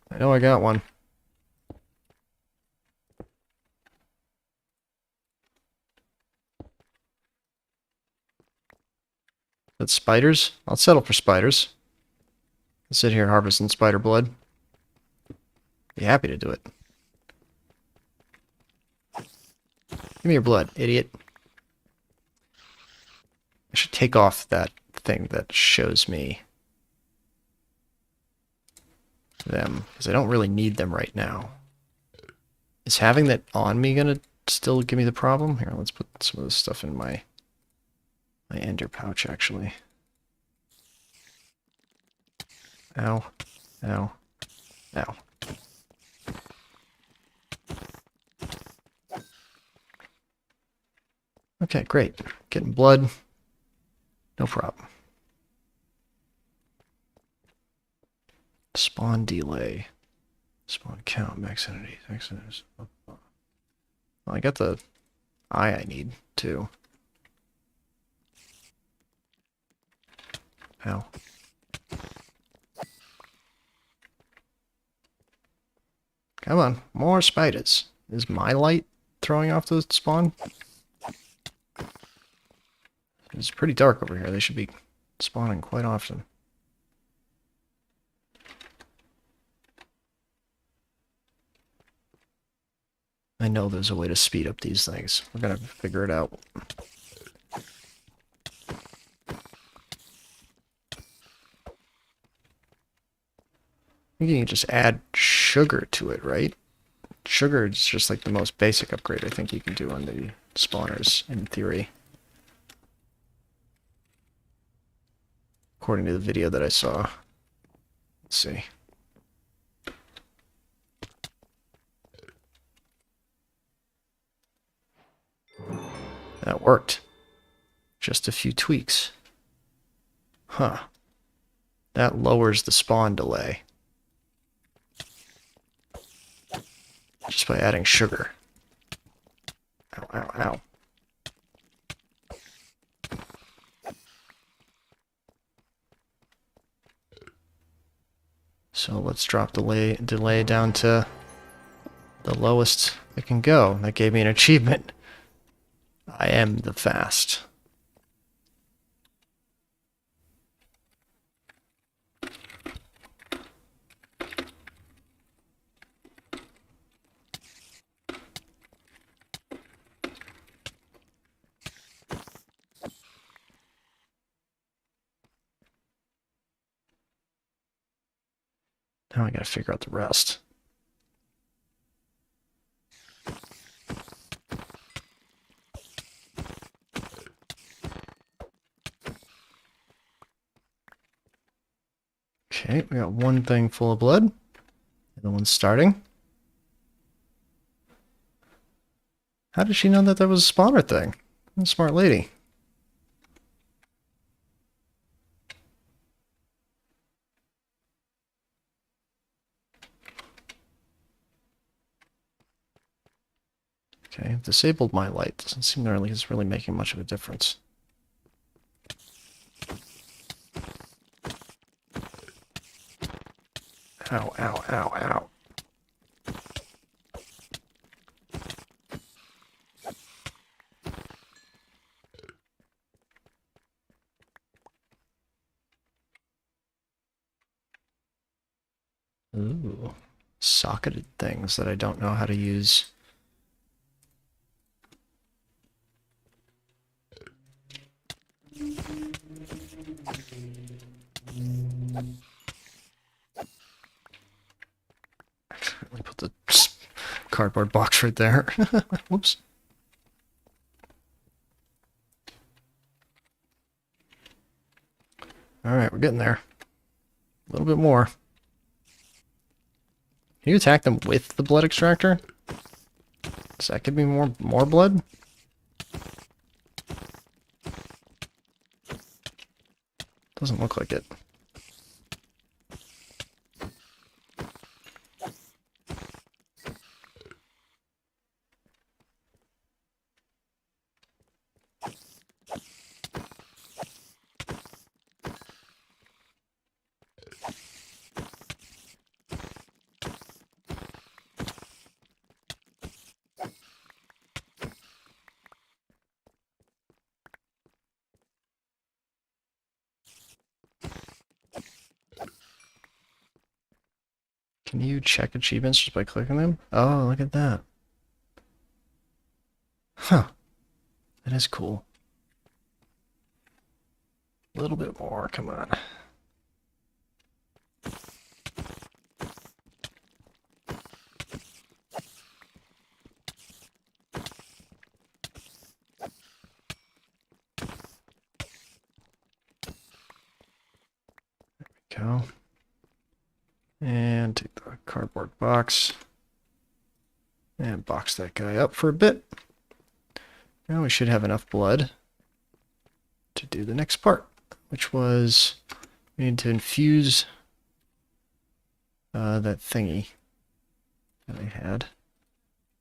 I know I got one. That's spiders? I'll settle for spiders. I'll sit here harvesting spider blood. Be happy to do it. Give me your blood, idiot. I should take off that thing that shows me them, because I don't really need them right now. Is having that on me gonna still give me the problem? Here, let's put some of this stuff in my ender pouch, actually. Ow. Ow. Ow. Okay, great. Getting blood. No problem. Spawn delay. Spawn count, max entities. Well, I got the eye I need, too. Ow. Come on, more spiders. Is my light throwing off the spawn? It's pretty dark over here. They should be spawning quite often. I know there's a way to speed up these things. We're gonna figure it out. I think you can just add sugar to it, right? Sugar is just like the most basic upgrade I think you can do on the spawners, in theory. According to the video that I saw. Let's see. That worked. Just a few tweaks. Huh. That lowers the spawn delay. Just by adding sugar. Ow, ow, ow. So let's drop the delay down to the lowest it can go. That gave me an achievement. I am the fast. Now I gotta figure out the rest. Okay, we got one thing full of blood. The other one's starting. How did she know that was a spawner thing? What a smart lady. Okay, I've disabled my light. Doesn't seem to really, it's really making much of a difference. Ow, ow, ow, ow. Ooh, socketed things that I don't know how to use. Let me put the cardboard box right there. Whoops. Alright, we're getting there. A little bit more. Can you attack them with the blood extractor? Does that give me more blood? Doesn't look like it. Can you check achievements just by clicking them? Oh, look at that. Huh. That is cool. A little bit more, come on. There we go. And take the cardboard box and box that guy up for a bit. Now we should have enough blood to do the next part, which was we need to infuse that thingy that I had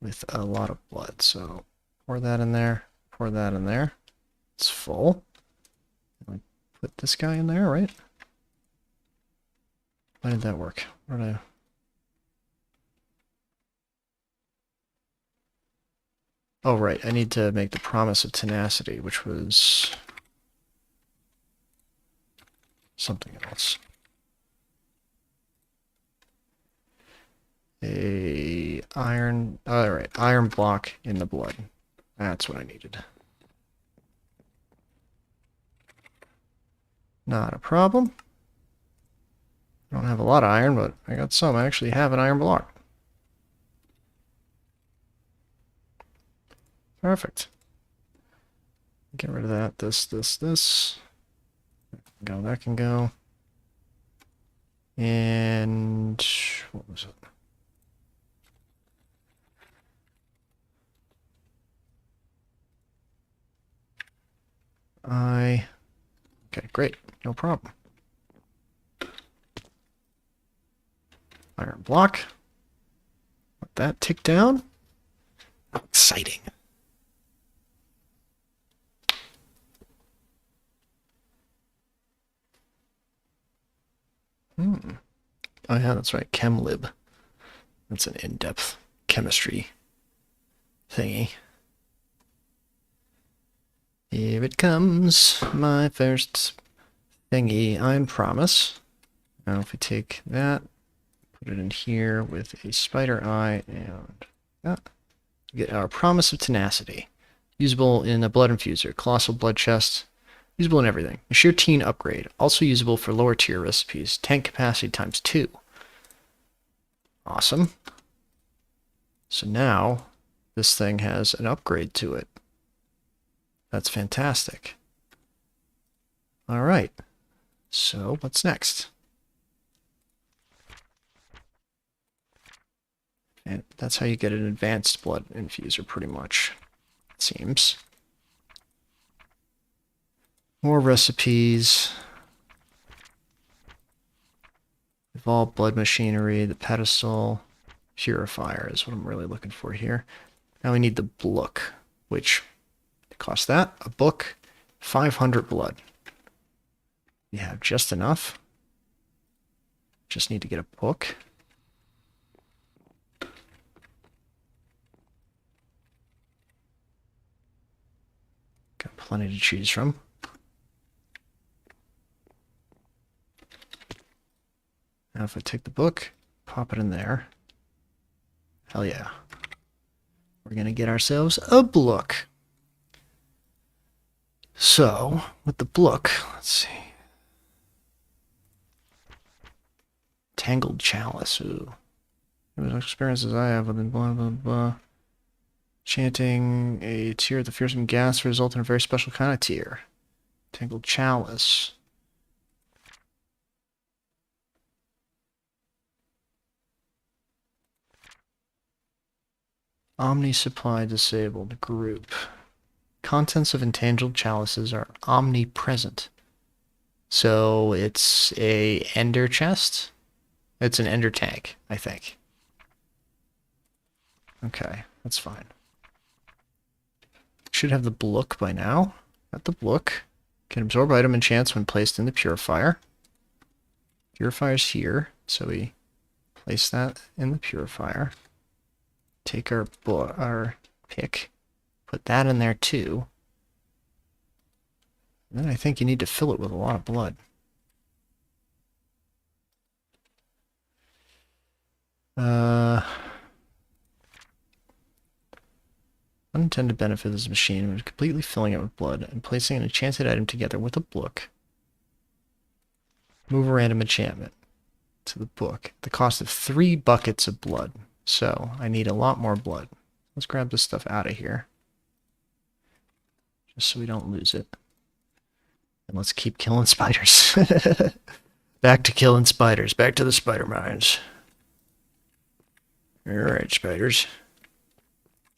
with a lot of blood. So pour that in there, pour that in there. It's full. I put this guy in there, right? Why did that work? Oh, right. I need to make the promise of tenacity, which was something else. Iron block in the blood. That's what I needed. Not a problem. I don't have a lot of iron, but I got some. I actually have an iron block. Perfect. Get rid of that. This. That can go. And what was it? Okay, great. No problem. Iron block. Let that tick down. Exciting. Oh yeah, that's right. ChemLib. That's an in-depth chemistry thingy. Here it comes, my first thingy, I promise. Now if we take that, put it in here with a spider eye, and get our promise of tenacity. Usable in a blood infuser, colossal blood chest, usable in everything. A sheer teen upgrade, also usable for lower tier recipes. Tank capacity times 2. Awesome. So now this thing has an upgrade to it. That's fantastic. All right. So what's next? And that's how you get an advanced blood infuser, pretty much, it seems. More recipes. Evolved blood machinery, the pedestal, purifier is what I'm really looking for here. Now we need the book, which costs that. A book, 500 blood. You have just enough. Just need to get a book. Got plenty to choose from. Now if I take the book, pop it in there. Hell yeah. We're going to get ourselves a book. So, with the book, let's see. Tangled Chalice. Ooh. What experiences I have with blah blah blah. Chanting a tear of the fearsome gas result in a very special kind of tear. Tangled Chalice. Omni supply disabled group. Contents of entangled chalices are omnipresent. So it's a ender chest? It's an ender tank, I think. Okay, that's fine. Should have the book by now. Got the book. Can absorb item enchants when placed in the purifier. Purifier's here, so we place that in the purifier. Take our pick, put that in there too. And then I think you need to fill it with a lot of blood. Unintended benefit of this machine was completely filling it with blood and placing an enchanted item together with a book. Move a random enchantment to the book. The cost of 3 buckets of blood. So I need a lot more blood. Let's grab this stuff out of here. Just so we don't lose it. And let's keep killing spiders. Back to killing spiders. Back to the spider mines. Alright, spiders.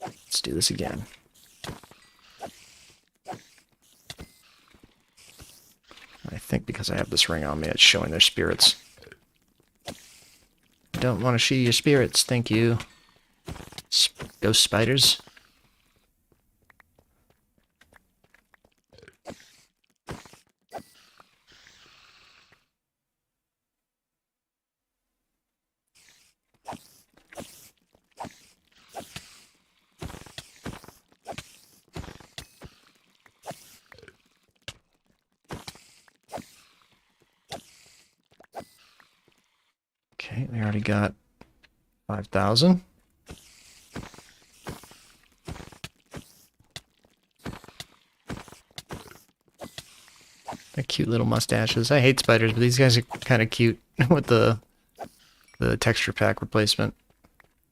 Let's do this again. I think because I have this ring on me, it's showing their spirits. I don't want to see your spirits, thank you. Ghost spiders. Okay, we already got 5,000. They're cute little mustaches. I hate spiders, but these guys are kind of cute with the texture pack replacement.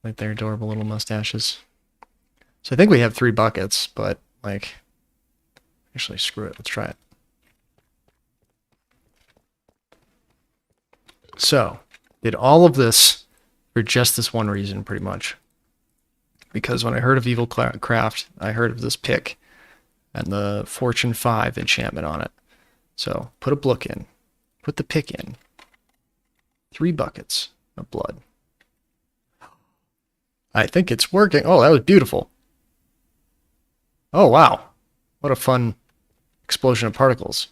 Like they're adorable little mustaches. So I think we have 3 buckets, but like, actually screw it. Let's try it. So, did all of this for just this one reason, pretty much. Because when I heard of Evil Craft, I heard of this pick and the Fortune 5 enchantment on it. So, put a book in. Put the pick in. 3 buckets of blood. I think it's working. Oh, that was beautiful. Oh, wow. What a fun explosion of particles.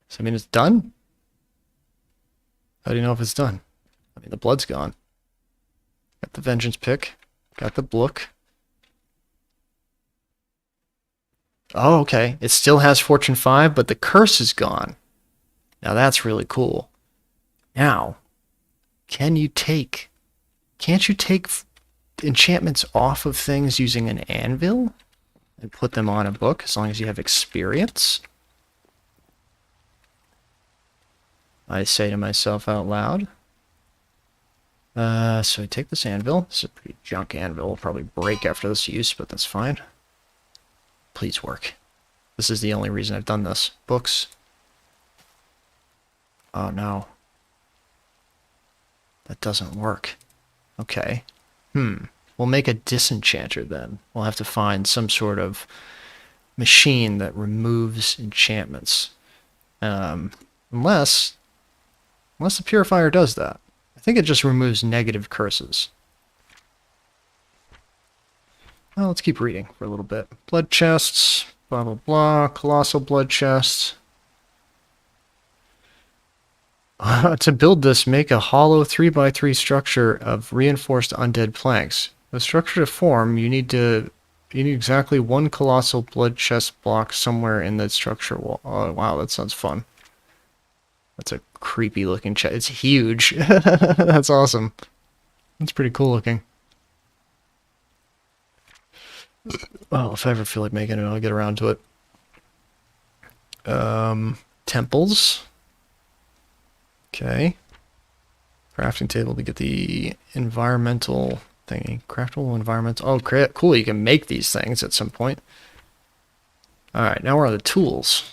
So, I mean, it's done? How do you know if it's done? I mean, the blood's gone. Got the vengeance pick. Got the book. Oh, okay. It still has Fortune 5, but the curse is gone. Now that's really cool. Now, can't you take enchantments off of things using an anvil and put them on a book as long as you have experience? I say to myself out loud. So I take this anvil. This is a pretty junk anvil. It'll probably break after this use, but that's fine. Please work. This is the only reason I've done this. Books. Oh no. That doesn't work. Okay. We'll make a disenchanter then. We'll have to find some sort of machine that removes enchantments. Unless the purifier does that. I think it just removes negative curses. Well, let's keep reading for a little bit. Blood chests, blah blah blah, colossal blood chests. To build this, make a hollow 3x3 structure of reinforced undead planks. The structure to form, you need exactly one colossal blood chest block somewhere in the structure wall. Oh wow, that sounds fun. That's a creepy looking chest. It's huge. That's awesome. That's pretty cool looking. Well, if I ever feel like making it, I'll get around to it. Temples. Okay. Crafting table to get the environmental thingy. Craftable environmental. Oh, cool. You can make these things at some point. Alright, now we're on the tools.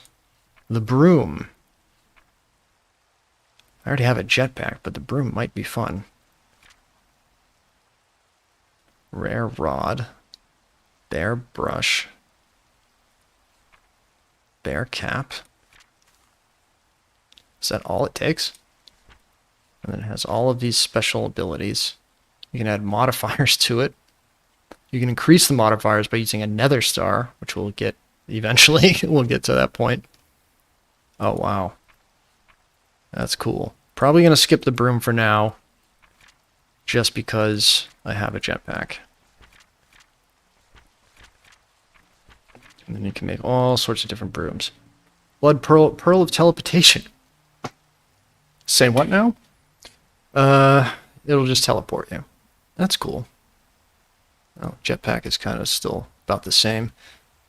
The broom. I already have a jetpack, but the broom might be fun. Rare rod. Bear brush. Bear cap. Is that all it takes? And then it has all of these special abilities. You can add modifiers to it. You can increase the modifiers by using a nether star, which we'll get eventually. We'll get to that point. Oh, wow. That's cool. Probably going to skip the broom for now, just because I have a jetpack. And then you can make all sorts of different brooms. Blood pearl of teleportation. Say what now? It'll just teleport you. That's cool. Oh, jetpack is kind of still about the same.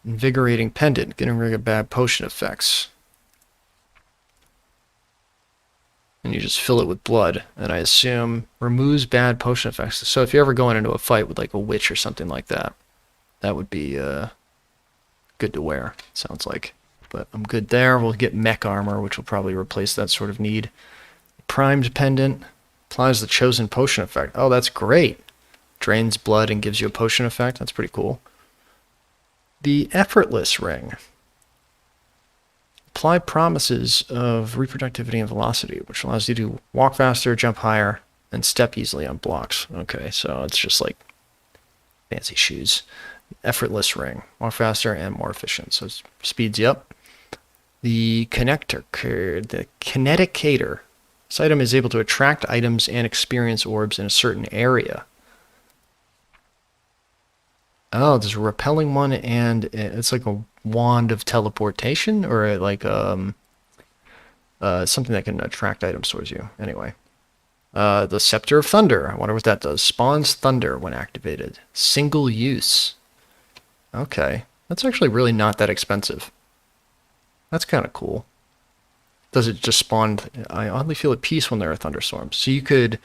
Invigorating pendant, getting rid of bad potion effects. And you just fill it with blood, and I assume removes bad potion effects. So if you're ever going into a fight with like a witch or something like that, that would be good to wear, sounds like. But I'm good there. We'll get mech armor, which will probably replace that sort of need. Primed pendant applies the chosen potion effect. Oh, that's great. Drains blood and gives you a potion effect. That's pretty cool. The effortless ring. Apply promises of reproductivity and velocity, which allows you to walk faster, jump higher, and step easily on blocks. Okay, so it's just like fancy shoes. Effortless ring. Walk faster and more efficient. So it speeds you up. The connector, the kineticator. This item is able to attract items and experience orbs in a certain area. Oh, there's a repelling one, and it's like a wand of teleportation, or like something that can attract items towards you. Anyway. The Scepter of Thunder. I wonder what that does. Spawns thunder when activated. Single use. Okay. That's actually really not that expensive. That's kind of cool. Does it just spawn... I oddly feel at peace when there are thunderstorms. So you could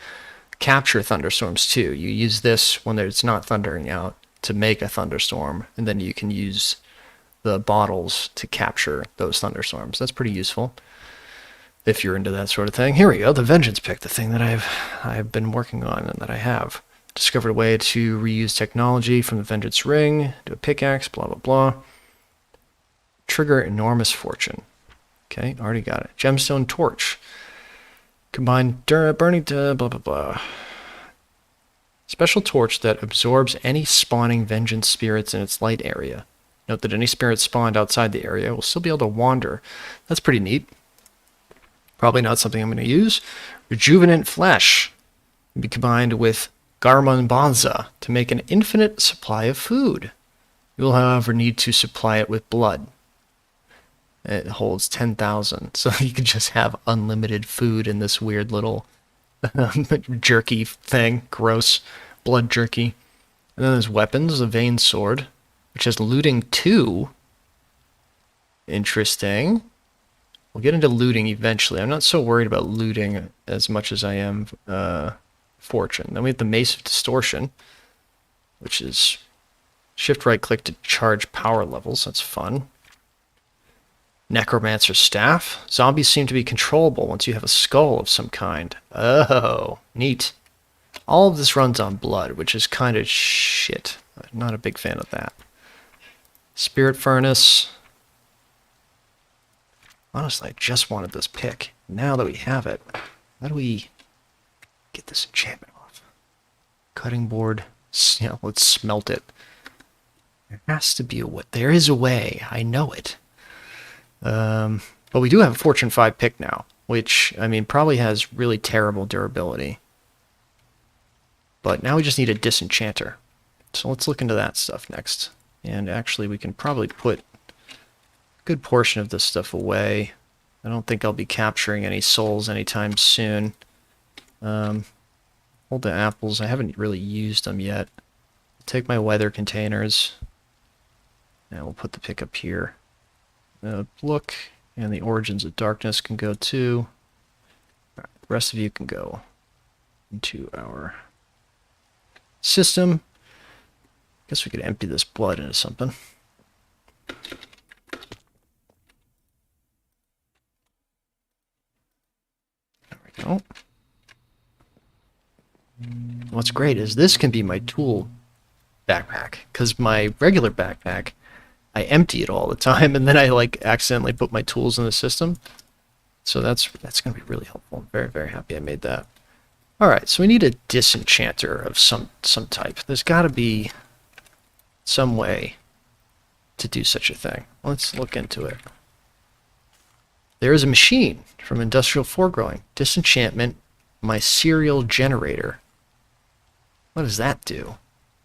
capture thunderstorms too. You use this when it's not thundering out to make a thunderstorm, and then you can use the bottles to capture those thunderstorms. That's pretty useful if you're into that sort of thing. Here we go, the Vengeance Pick, the thing that I've been working on and that I have. Discovered a way to reuse technology from the Vengeance Ring, do a pickaxe, blah, blah, blah. Trigger enormous fortune. Okay, already got it. Gemstone Torch. Combine burning to blah, blah, blah. Special torch that absorbs any spawning vengeance spirits in its light area. Note that any spirits spawned outside the area will still be able to wander. That's pretty neat. Probably not something I'm going to use. Rejuvenant Flesh. Can be combined with Garmonbonza to make an infinite supply of food. You will, however, need to supply it with blood. It holds 10,000, so you can just have unlimited food in this weird little jerky thing. Gross. Blood jerky. And then there's weapons, the Vein Sword, which has looting 2. Interesting. We'll get into looting eventually. I'm not so worried about looting as much as I am fortune. Then we have the Mace of Distortion, which is shift right click to charge power levels. That's fun. Necromancer's Staff. Zombies seem to be controllable once you have a skull of some kind. Oh, neat. All of this runs on blood, which is kind of shit. I'm not a big fan of that. Spirit Furnace. Honestly, I just wanted this pick. Now that we have it, how do we get this enchantment off? Cutting board. Yeah, let's smelt it. There has to be a way. There is a way. I know it. But we do have a Fortune 5 pick now, which, I mean, probably has really terrible durability. But now we just need a disenchanter. So let's look into that stuff next. And actually, we can probably put a good portion of this stuff away. I don't think I'll be capturing any souls anytime soon. Hold the apples. I haven't really used them yet. Take my weather containers. And we'll put the pick up here. Look, and the Origins of Darkness can go too. Right, the rest of you can go into our system. Guess we could empty this blood into something. There we go. What's great is this can be my tool backpack, because my regular backpack, I empty it all the time, and then I like accidentally put my tools in the system. So that's going to be really helpful. I'm very, very happy I made that. All right, so we need a disenchanter of some type. There's got to be some way to do such a thing. Let's look into it. There is a machine from Industrial Foregrowing. Disenchantment mycelial generator. What does that do?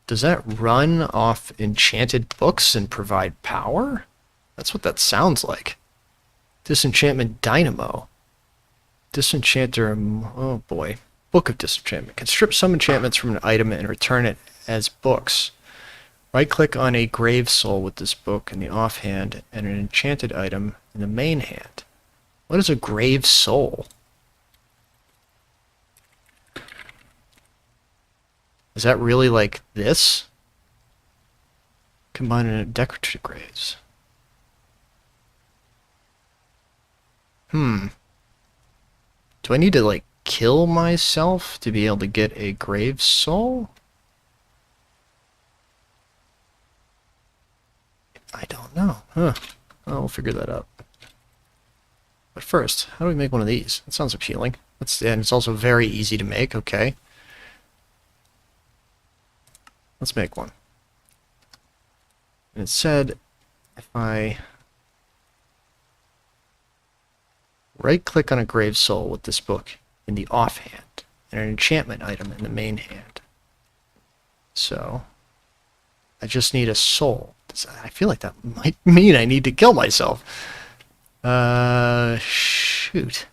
Does that run off enchanted books and provide power? That's what that sounds like. Disenchantment Dynamo. Disenchanter, oh boy. Book of Disenchantment. Can strip some enchantments from an item and return it as books. Right-click on a grave soul with this book in the offhand and an enchanted item in the main hand. What is a grave soul? Is that really like this? Combined in decorative graves. Do I need to like kill myself to be able to get a grave soul? I don't know. Huh. Well, we'll figure that out. But first, how do we make one of these? That sounds appealing. And it's also very easy to make. Okay. Let's make one. And it said if I right-click on a grave soul with this book in the offhand and an enchantment item in the main hand. So I just need a soul. I feel like that might mean I need to kill myself. Shoot.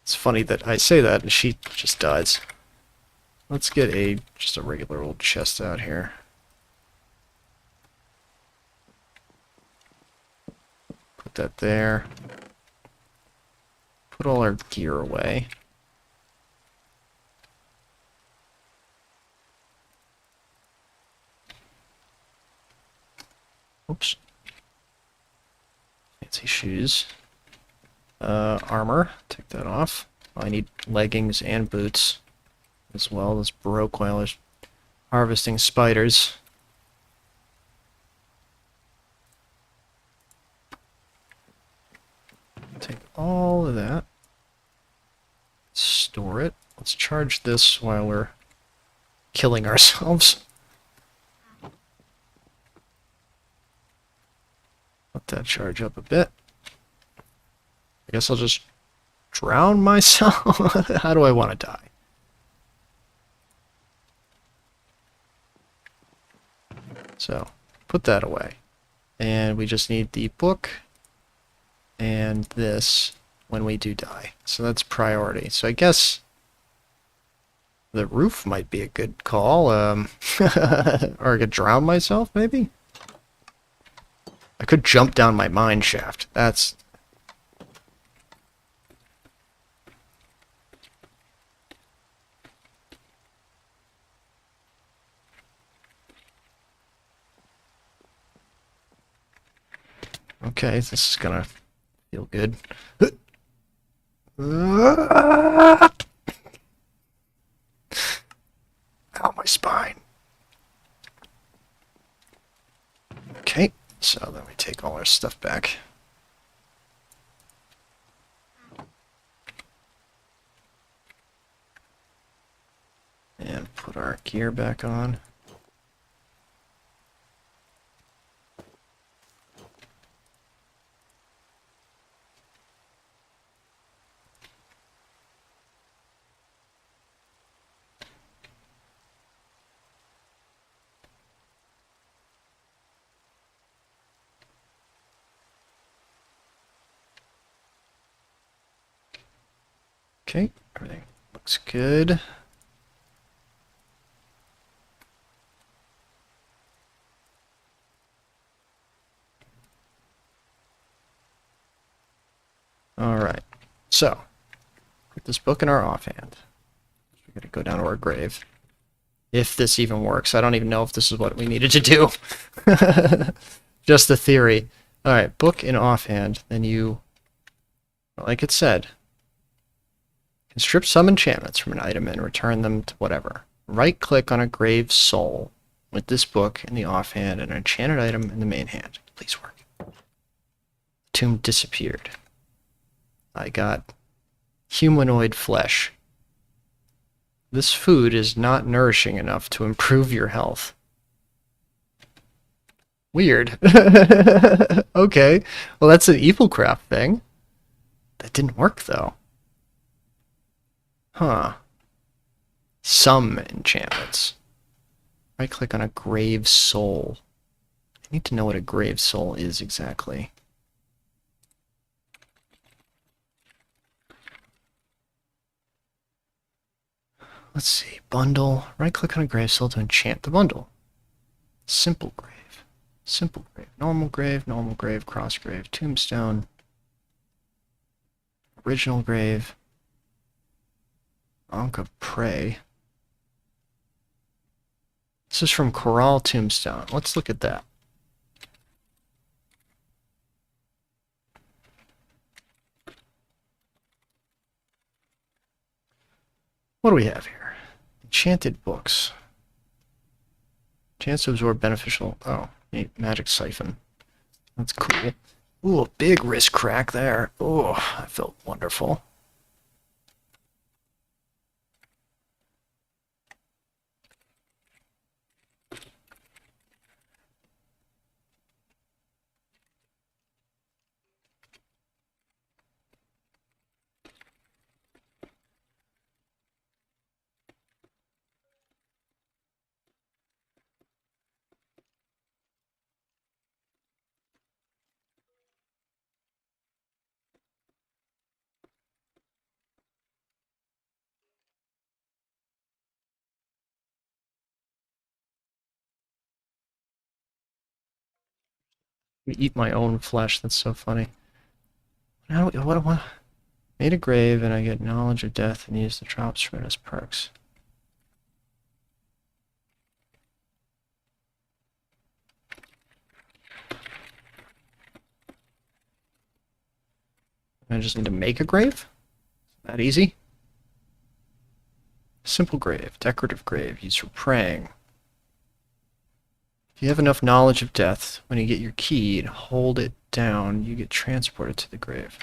It's funny that I say that and she just dies. Let's get just a regular old chest out here. Put that there. Put all our gear away. Oops. Fancy shoes. Armor. Take that off. I need leggings and boots as well. This broke while I was harvesting spiders. Take all of that. Store it. Let's charge this while we're killing ourselves. Let that charge up a bit. I guess I'll just drown myself? How do I want to die? So, put that away. And we just need the book and this when we do die. So that's priority. So I guess the roof might be a good call. Or I could drown myself, maybe? I could jump down my mine shaft. That's... Okay, this is gonna feel good. Ow, my spine. Okay, so then we take all our stuff back. And put our gear back on. Okay, everything looks good. Alright, so, put this book in our offhand. We're gonna go down to our grave. If this even works. I don't even know if this is what we needed to do. Just a theory. Alright, book in offhand. Then you, like it said, can strip some enchantments from an item and return them to whatever. Right-click on a grave soul with this book in the offhand and an enchanted item in the main hand. Please work. Tomb disappeared. I got humanoid flesh. This food is not nourishing enough to improve your health. Weird. Okay. Well, that's an evil craft thing. That didn't work, though. Huh. Some enchantments. Right-click on a grave soul. I need to know what a grave soul is exactly. Let's see. Bundle. Right-click on a grave soul to enchant the bundle. Simple grave. Simple grave. Normal grave, cross grave, tombstone. Original grave. Ankh of Prey. This is from Corral Tombstone. Let's look at that. What do we have here? Enchanted books. Chance to absorb beneficial... Oh, magic siphon. That's cool. Ooh, a big wrist crack there. Oh, that felt wonderful. Eat my own flesh. That's so funny. What? Made a grave, and I get knowledge of death and use the drop spread as perks. I just need to make a grave? That easy? Simple grave, decorative grave, used for praying. If you have enough knowledge of death, when you get your key and hold it down, you get transported to the grave.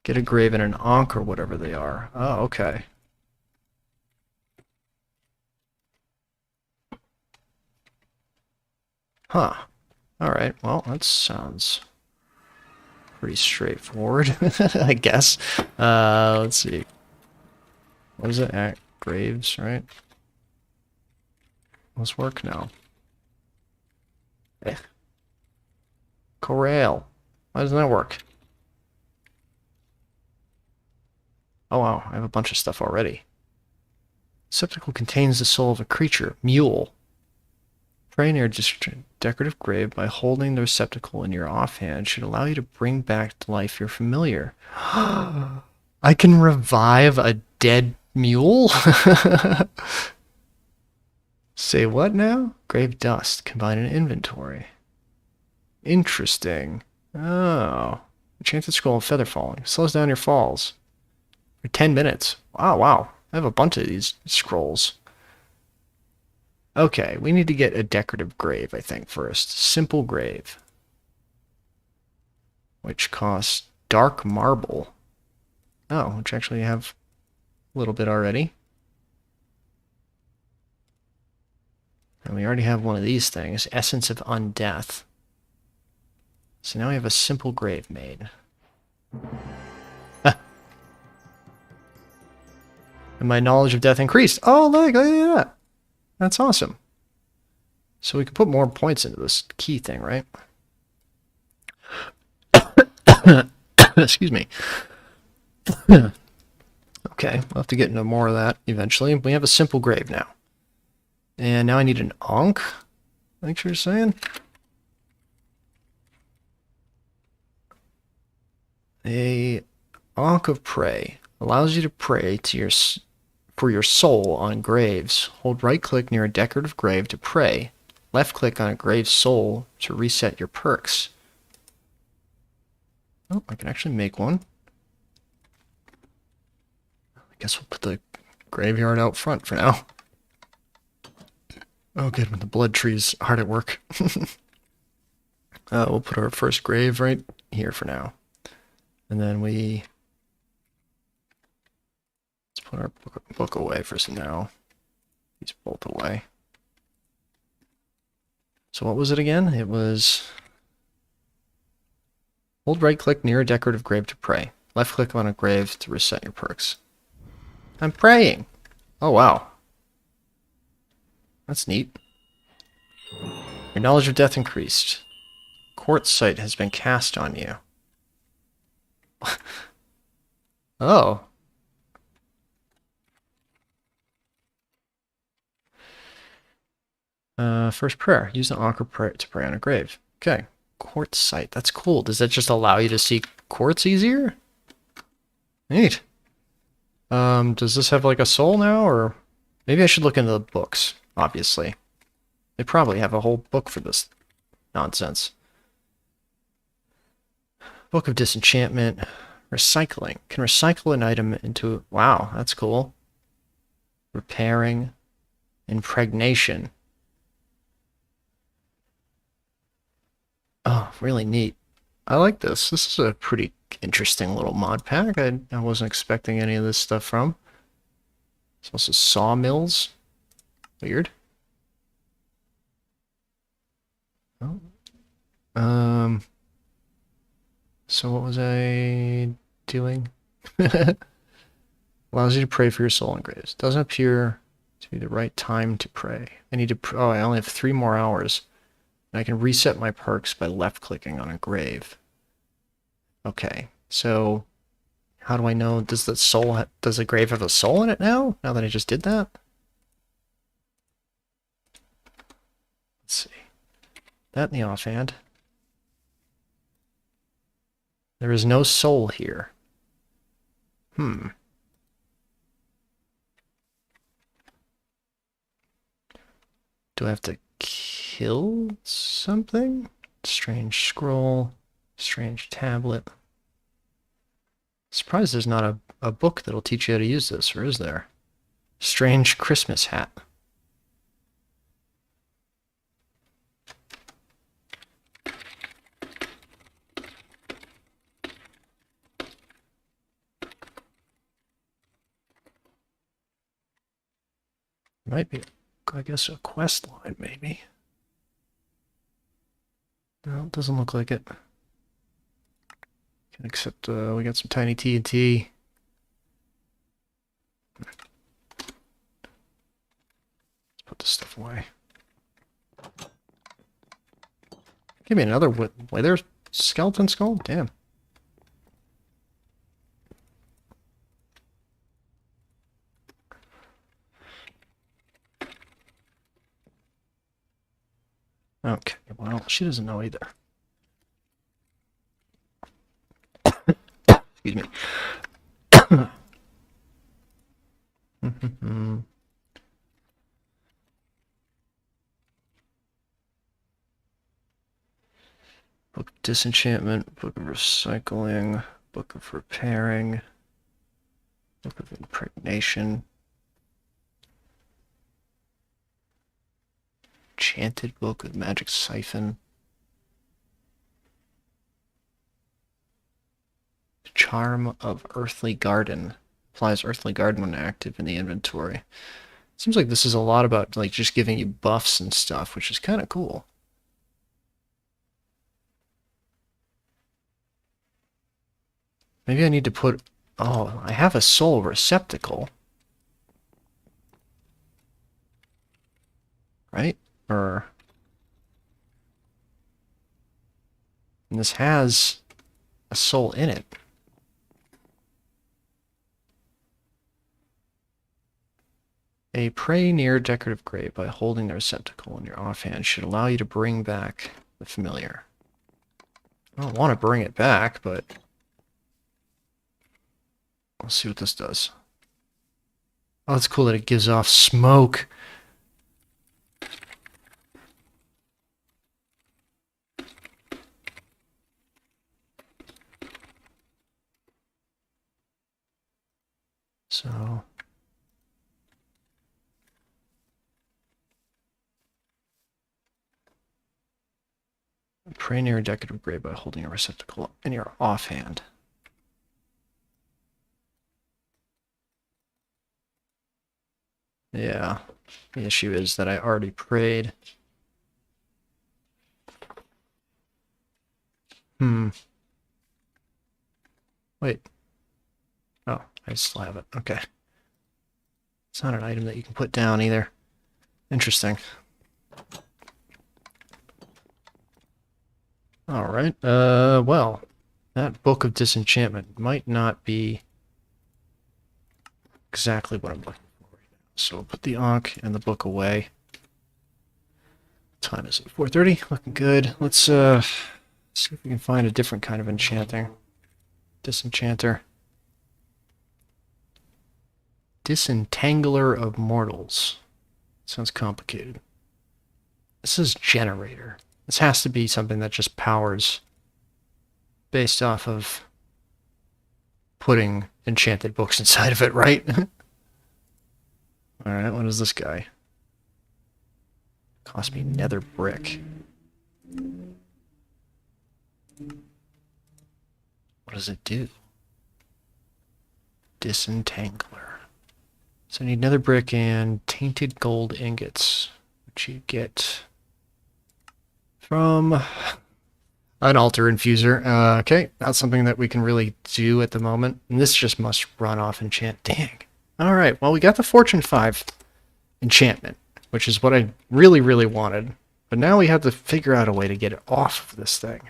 Get a grave and an ankh or whatever they are. Oh, okay. Huh. Alright, well, that sounds pretty straightforward, I guess. Let's see. What is it? Graves, right? Let's work now. Eh. Corral. Why doesn't that work? Oh wow, I have a bunch of stuff already. Receptacle contains the soul of a creature. Mule. Pray near a decorative grave by holding the receptacle in your offhand should allow you to bring back to life your familiar. I can revive a dead mule? Say what now? Grave dust. Combine in inventory. Interesting. Oh. Enchanted scroll of feather falling. Slows down your falls. For 10 minutes. Wow. I have a bunch of these scrolls. Okay, we need to get a decorative grave, I think, first. Simple grave. Which costs dark marble. Oh, which actually have a little bit already. And we already have one of these things. Essence of Undeath. So now we have a simple grave made. And my knowledge of death increased. Oh, look at that. That's awesome. So we can put more points into this key thing, right? Excuse me. Okay, we'll have to get into more of that eventually. We have a simple grave now. And now I need an ankh, I think you're saying. A ankh of prey allows you to pray to for your soul on graves. Hold right-click near a decorative grave to pray. Left-click on a grave's soul to reset your perks. Oh, I can actually make one. I guess we'll put the graveyard out front for now. Oh, good, when the blood tree's hard at work. We'll put our first grave right here for now. And then let's put our book away for now. These both away. So what was it again? It was hold right-click near a decorative grave to pray. Left-click on a grave to reset your perks. I'm praying! Oh, wow. That's neat. Your knowledge of death increased. Quartz sight has been cast on you. Oh. First prayer. Use the anchor prayer to pray on a grave. Okay. Quartz sight. That's cool. Does that just allow you to see quartz easier? Neat. Does this have like a soul now, or maybe I should look into the books, obviously. They probably have a whole book for this nonsense. Book of Disenchantment. Recycling. Can recycle an item into... Wow, that's cool. Repairing. Impregnation. Oh, really neat. I like this. This is a pretty interesting little mod pack. I wasn't expecting any of this stuff from. There's also sawmills. Weird. Oh. So what was I doing? Allows you to pray for your soul and graves. Doesn't appear to be the right time to pray. I need to... Oh, I only have 3 more hours. And I can reset my perks by left-clicking on a grave. Okay, so how do I know? Does the grave have a soul in it now? Now that I just did that? Let's see. That in the offhand. There is no soul here. Do I have to kill something? Strange scroll. Strange tablet. Surprised there's not a book that'll teach you how to use this, or is there? Strange Christmas hat. Might be, I guess, a quest line, maybe. No, it doesn't look like it. Except we got some tiny TNT. Let's put this stuff away. Give me another wither skeleton skull? Damn. Okay, well, she doesn't know either. Excuse me. Book of Disenchantment, Book of Recycling, Book of Repairing, Book of Impregnation, Enchanted Book of Magic Siphon, Charm of Earthly Garden. Applies Earthly Garden when active in the inventory. Seems like this is a lot about like just giving you buffs and stuff, which is kind of cool. Maybe I need to put... Oh, I have a soul receptacle. Right? And this has a soul in it. A prey near decorative grave by holding the receptacle in your offhand should allow you to bring back the familiar. I don't want to bring it back, but... Let's see what this does. Oh, it's cool that it gives off smoke. So... Pray near a decorative grave by holding a receptacle in your offhand. Yeah, the issue is that I already prayed. Wait. Oh, I still have it. Okay. It's not an item that you can put down either. Interesting. Alright, well, that Book of Disenchantment might not be exactly what I'm looking for right now. So I'll put the Ankh and the book away. What time is it? 4:30? Looking good. Let's see if we can find a different kind of enchanting. Disenchanter. Disentangler of Mortals. Sounds complicated. This is generator. This has to be something that just powers based off of putting enchanted books inside of it, right? Alright, what is this guy? Cost me nether brick. What does it do? Disentangler. So I need nether brick and tainted gold ingots, which you get from an altar infuser. Okay, not something that we can really do at the moment. And this just must run off enchant. Dang. Alright, well, we got the Fortune 5 enchantment, which is what I really, really wanted. But now we have to figure out a way to get it off of this thing.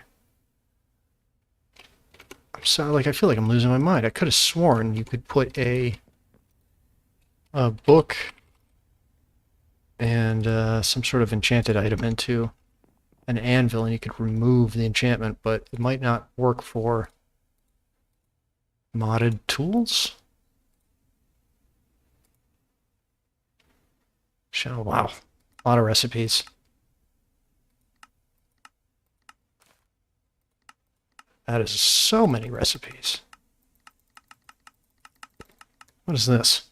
So, like, I feel like I'm losing my mind. I could have sworn you could put a book and some sort of enchanted item into an anvil and you could remove the enchantment, but it might not work for modded tools. So, wow, a lot of recipes. That is so many recipes. What is this?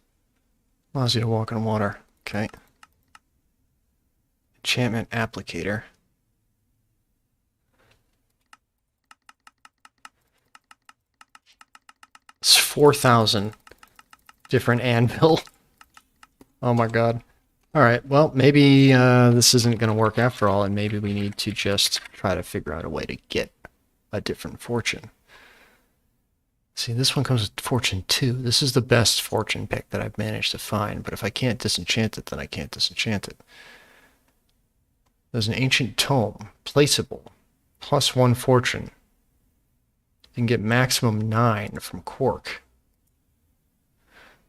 Allows you to walk on water. Okay. Enchantment applicator. It's 4,000 different anvil. Oh my god. All right, well, maybe this isn't going to work after all, and maybe we need to just try to figure out a way to get a different fortune. See, this one comes with fortune 2. This is the best fortune pick that I've managed to find, but if I can't disenchant it, then I can't disenchant it. There's an ancient tome, placeable, +1 fortune. You can get maximum 9 from quark.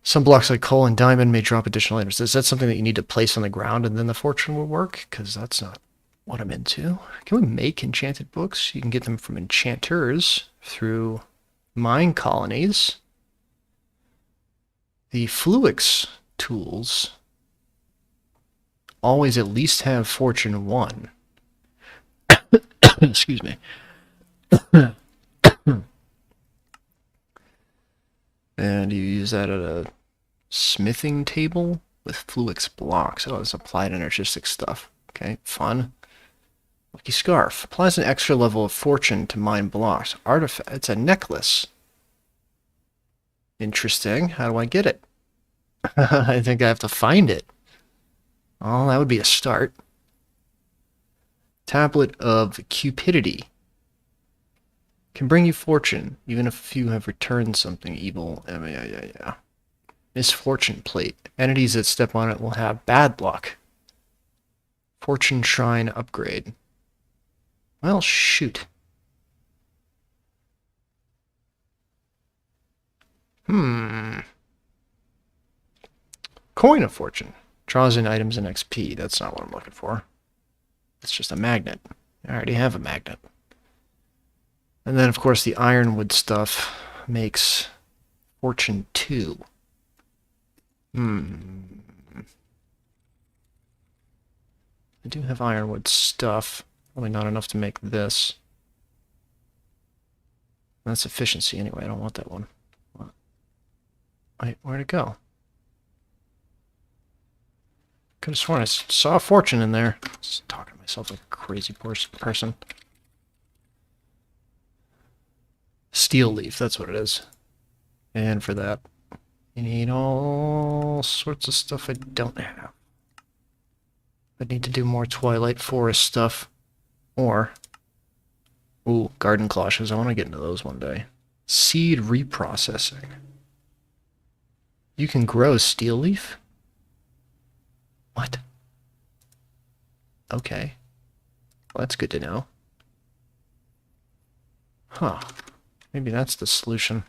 Some blocks like coal and diamond may drop additional items. Is that something that you need to place on the ground and then the fortune will work? Because that's not what I'm into. Can we make enchanted books? You can get them from enchanters through mine colonies. The Fluix tools always at least have fortune 1. Excuse me. And you use that at a smithing table with Fluix blocks. Oh, it's applied energistic stuff. Okay, fun. Lucky Scarf. Applies an extra level of fortune to mine blocks. Artifact. It's a necklace. Interesting. How do I get it? I think I have to find it. Oh, that would be a start. Tablet of Cupidity. Can bring you fortune, even if you have returned something evil. Yeah. Misfortune plate. Entities that step on it will have bad luck. Fortune shrine upgrade. Well, shoot. Coin of fortune. Draws in items and XP. That's not what I'm looking for. It's just a magnet. I already have a magnet. And then, of course, the ironwood stuff makes fortune 2. I do have ironwood stuff. Probably not enough to make this. That's efficiency anyway. I don't want that one. Wait, where'd it go? Could have sworn I saw a fortune in there. Just talking to myself like a crazy person. Steel leaf, that's what it is. And for that, you need all sorts of stuff I don't have. I need to do more Twilight Forest stuff. Or, ooh, garden cloches. I want to get into those one day. Seed reprocessing. You can grow steel leaf? What? Okay. Well, that's good to know. Huh. Maybe that's the solution.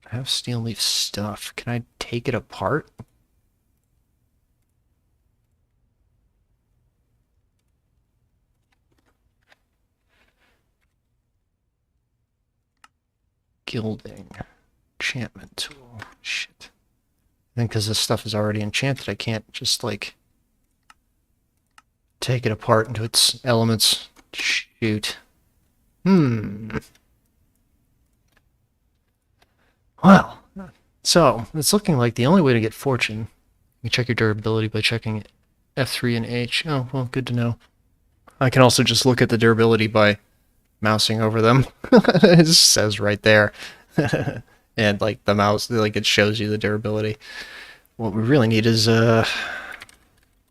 I have steel leaf stuff. Can I take it apart? Gilding. Enchantment tool. Shit. I think because this stuff is already enchanted, I can't just, like, take it apart into its elements. Shoot. Well, so it's looking like the only way to get fortune. You check your durability by checking F3 and H. Oh, well, good to know. I can also just look at the durability by mousing over them. It just says right there. And like the mouse, like it shows you the durability. What we really need is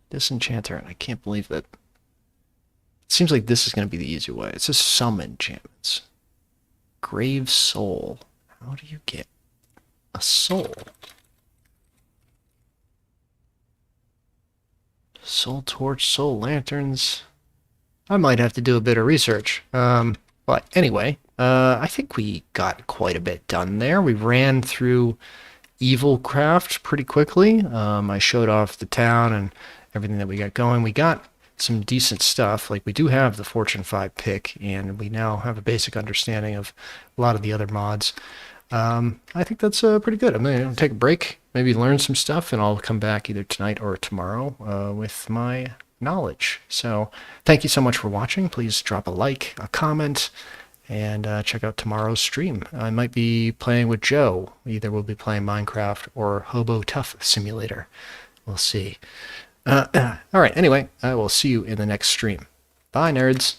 disenchanter, and I can't believe that. It seems like this is going to be the easy way. It says some enchantments. Grave soul. How do you get a soul? Soul torch, soul lanterns. I might have to do a bit of research. But anyway, I think we got quite a bit done there. We ran through Evil Craft pretty quickly. I showed off the town and everything that we got going. We got some decent stuff. Like, we do have the Fortune 5 pick, and we now have a basic understanding of a lot of the other mods. I think that's pretty good. I'm going to take a break, maybe learn some stuff, and I'll come back either tonight or tomorrow with my knowledge. So thank you so much for watching. Please drop a like, a comment, and check out tomorrow's stream. I might be playing with Joe. Either we'll be playing Minecraft or Hobo Tough Simulator. We'll see. All right, anyway, I will see you in the next stream. Bye, nerds.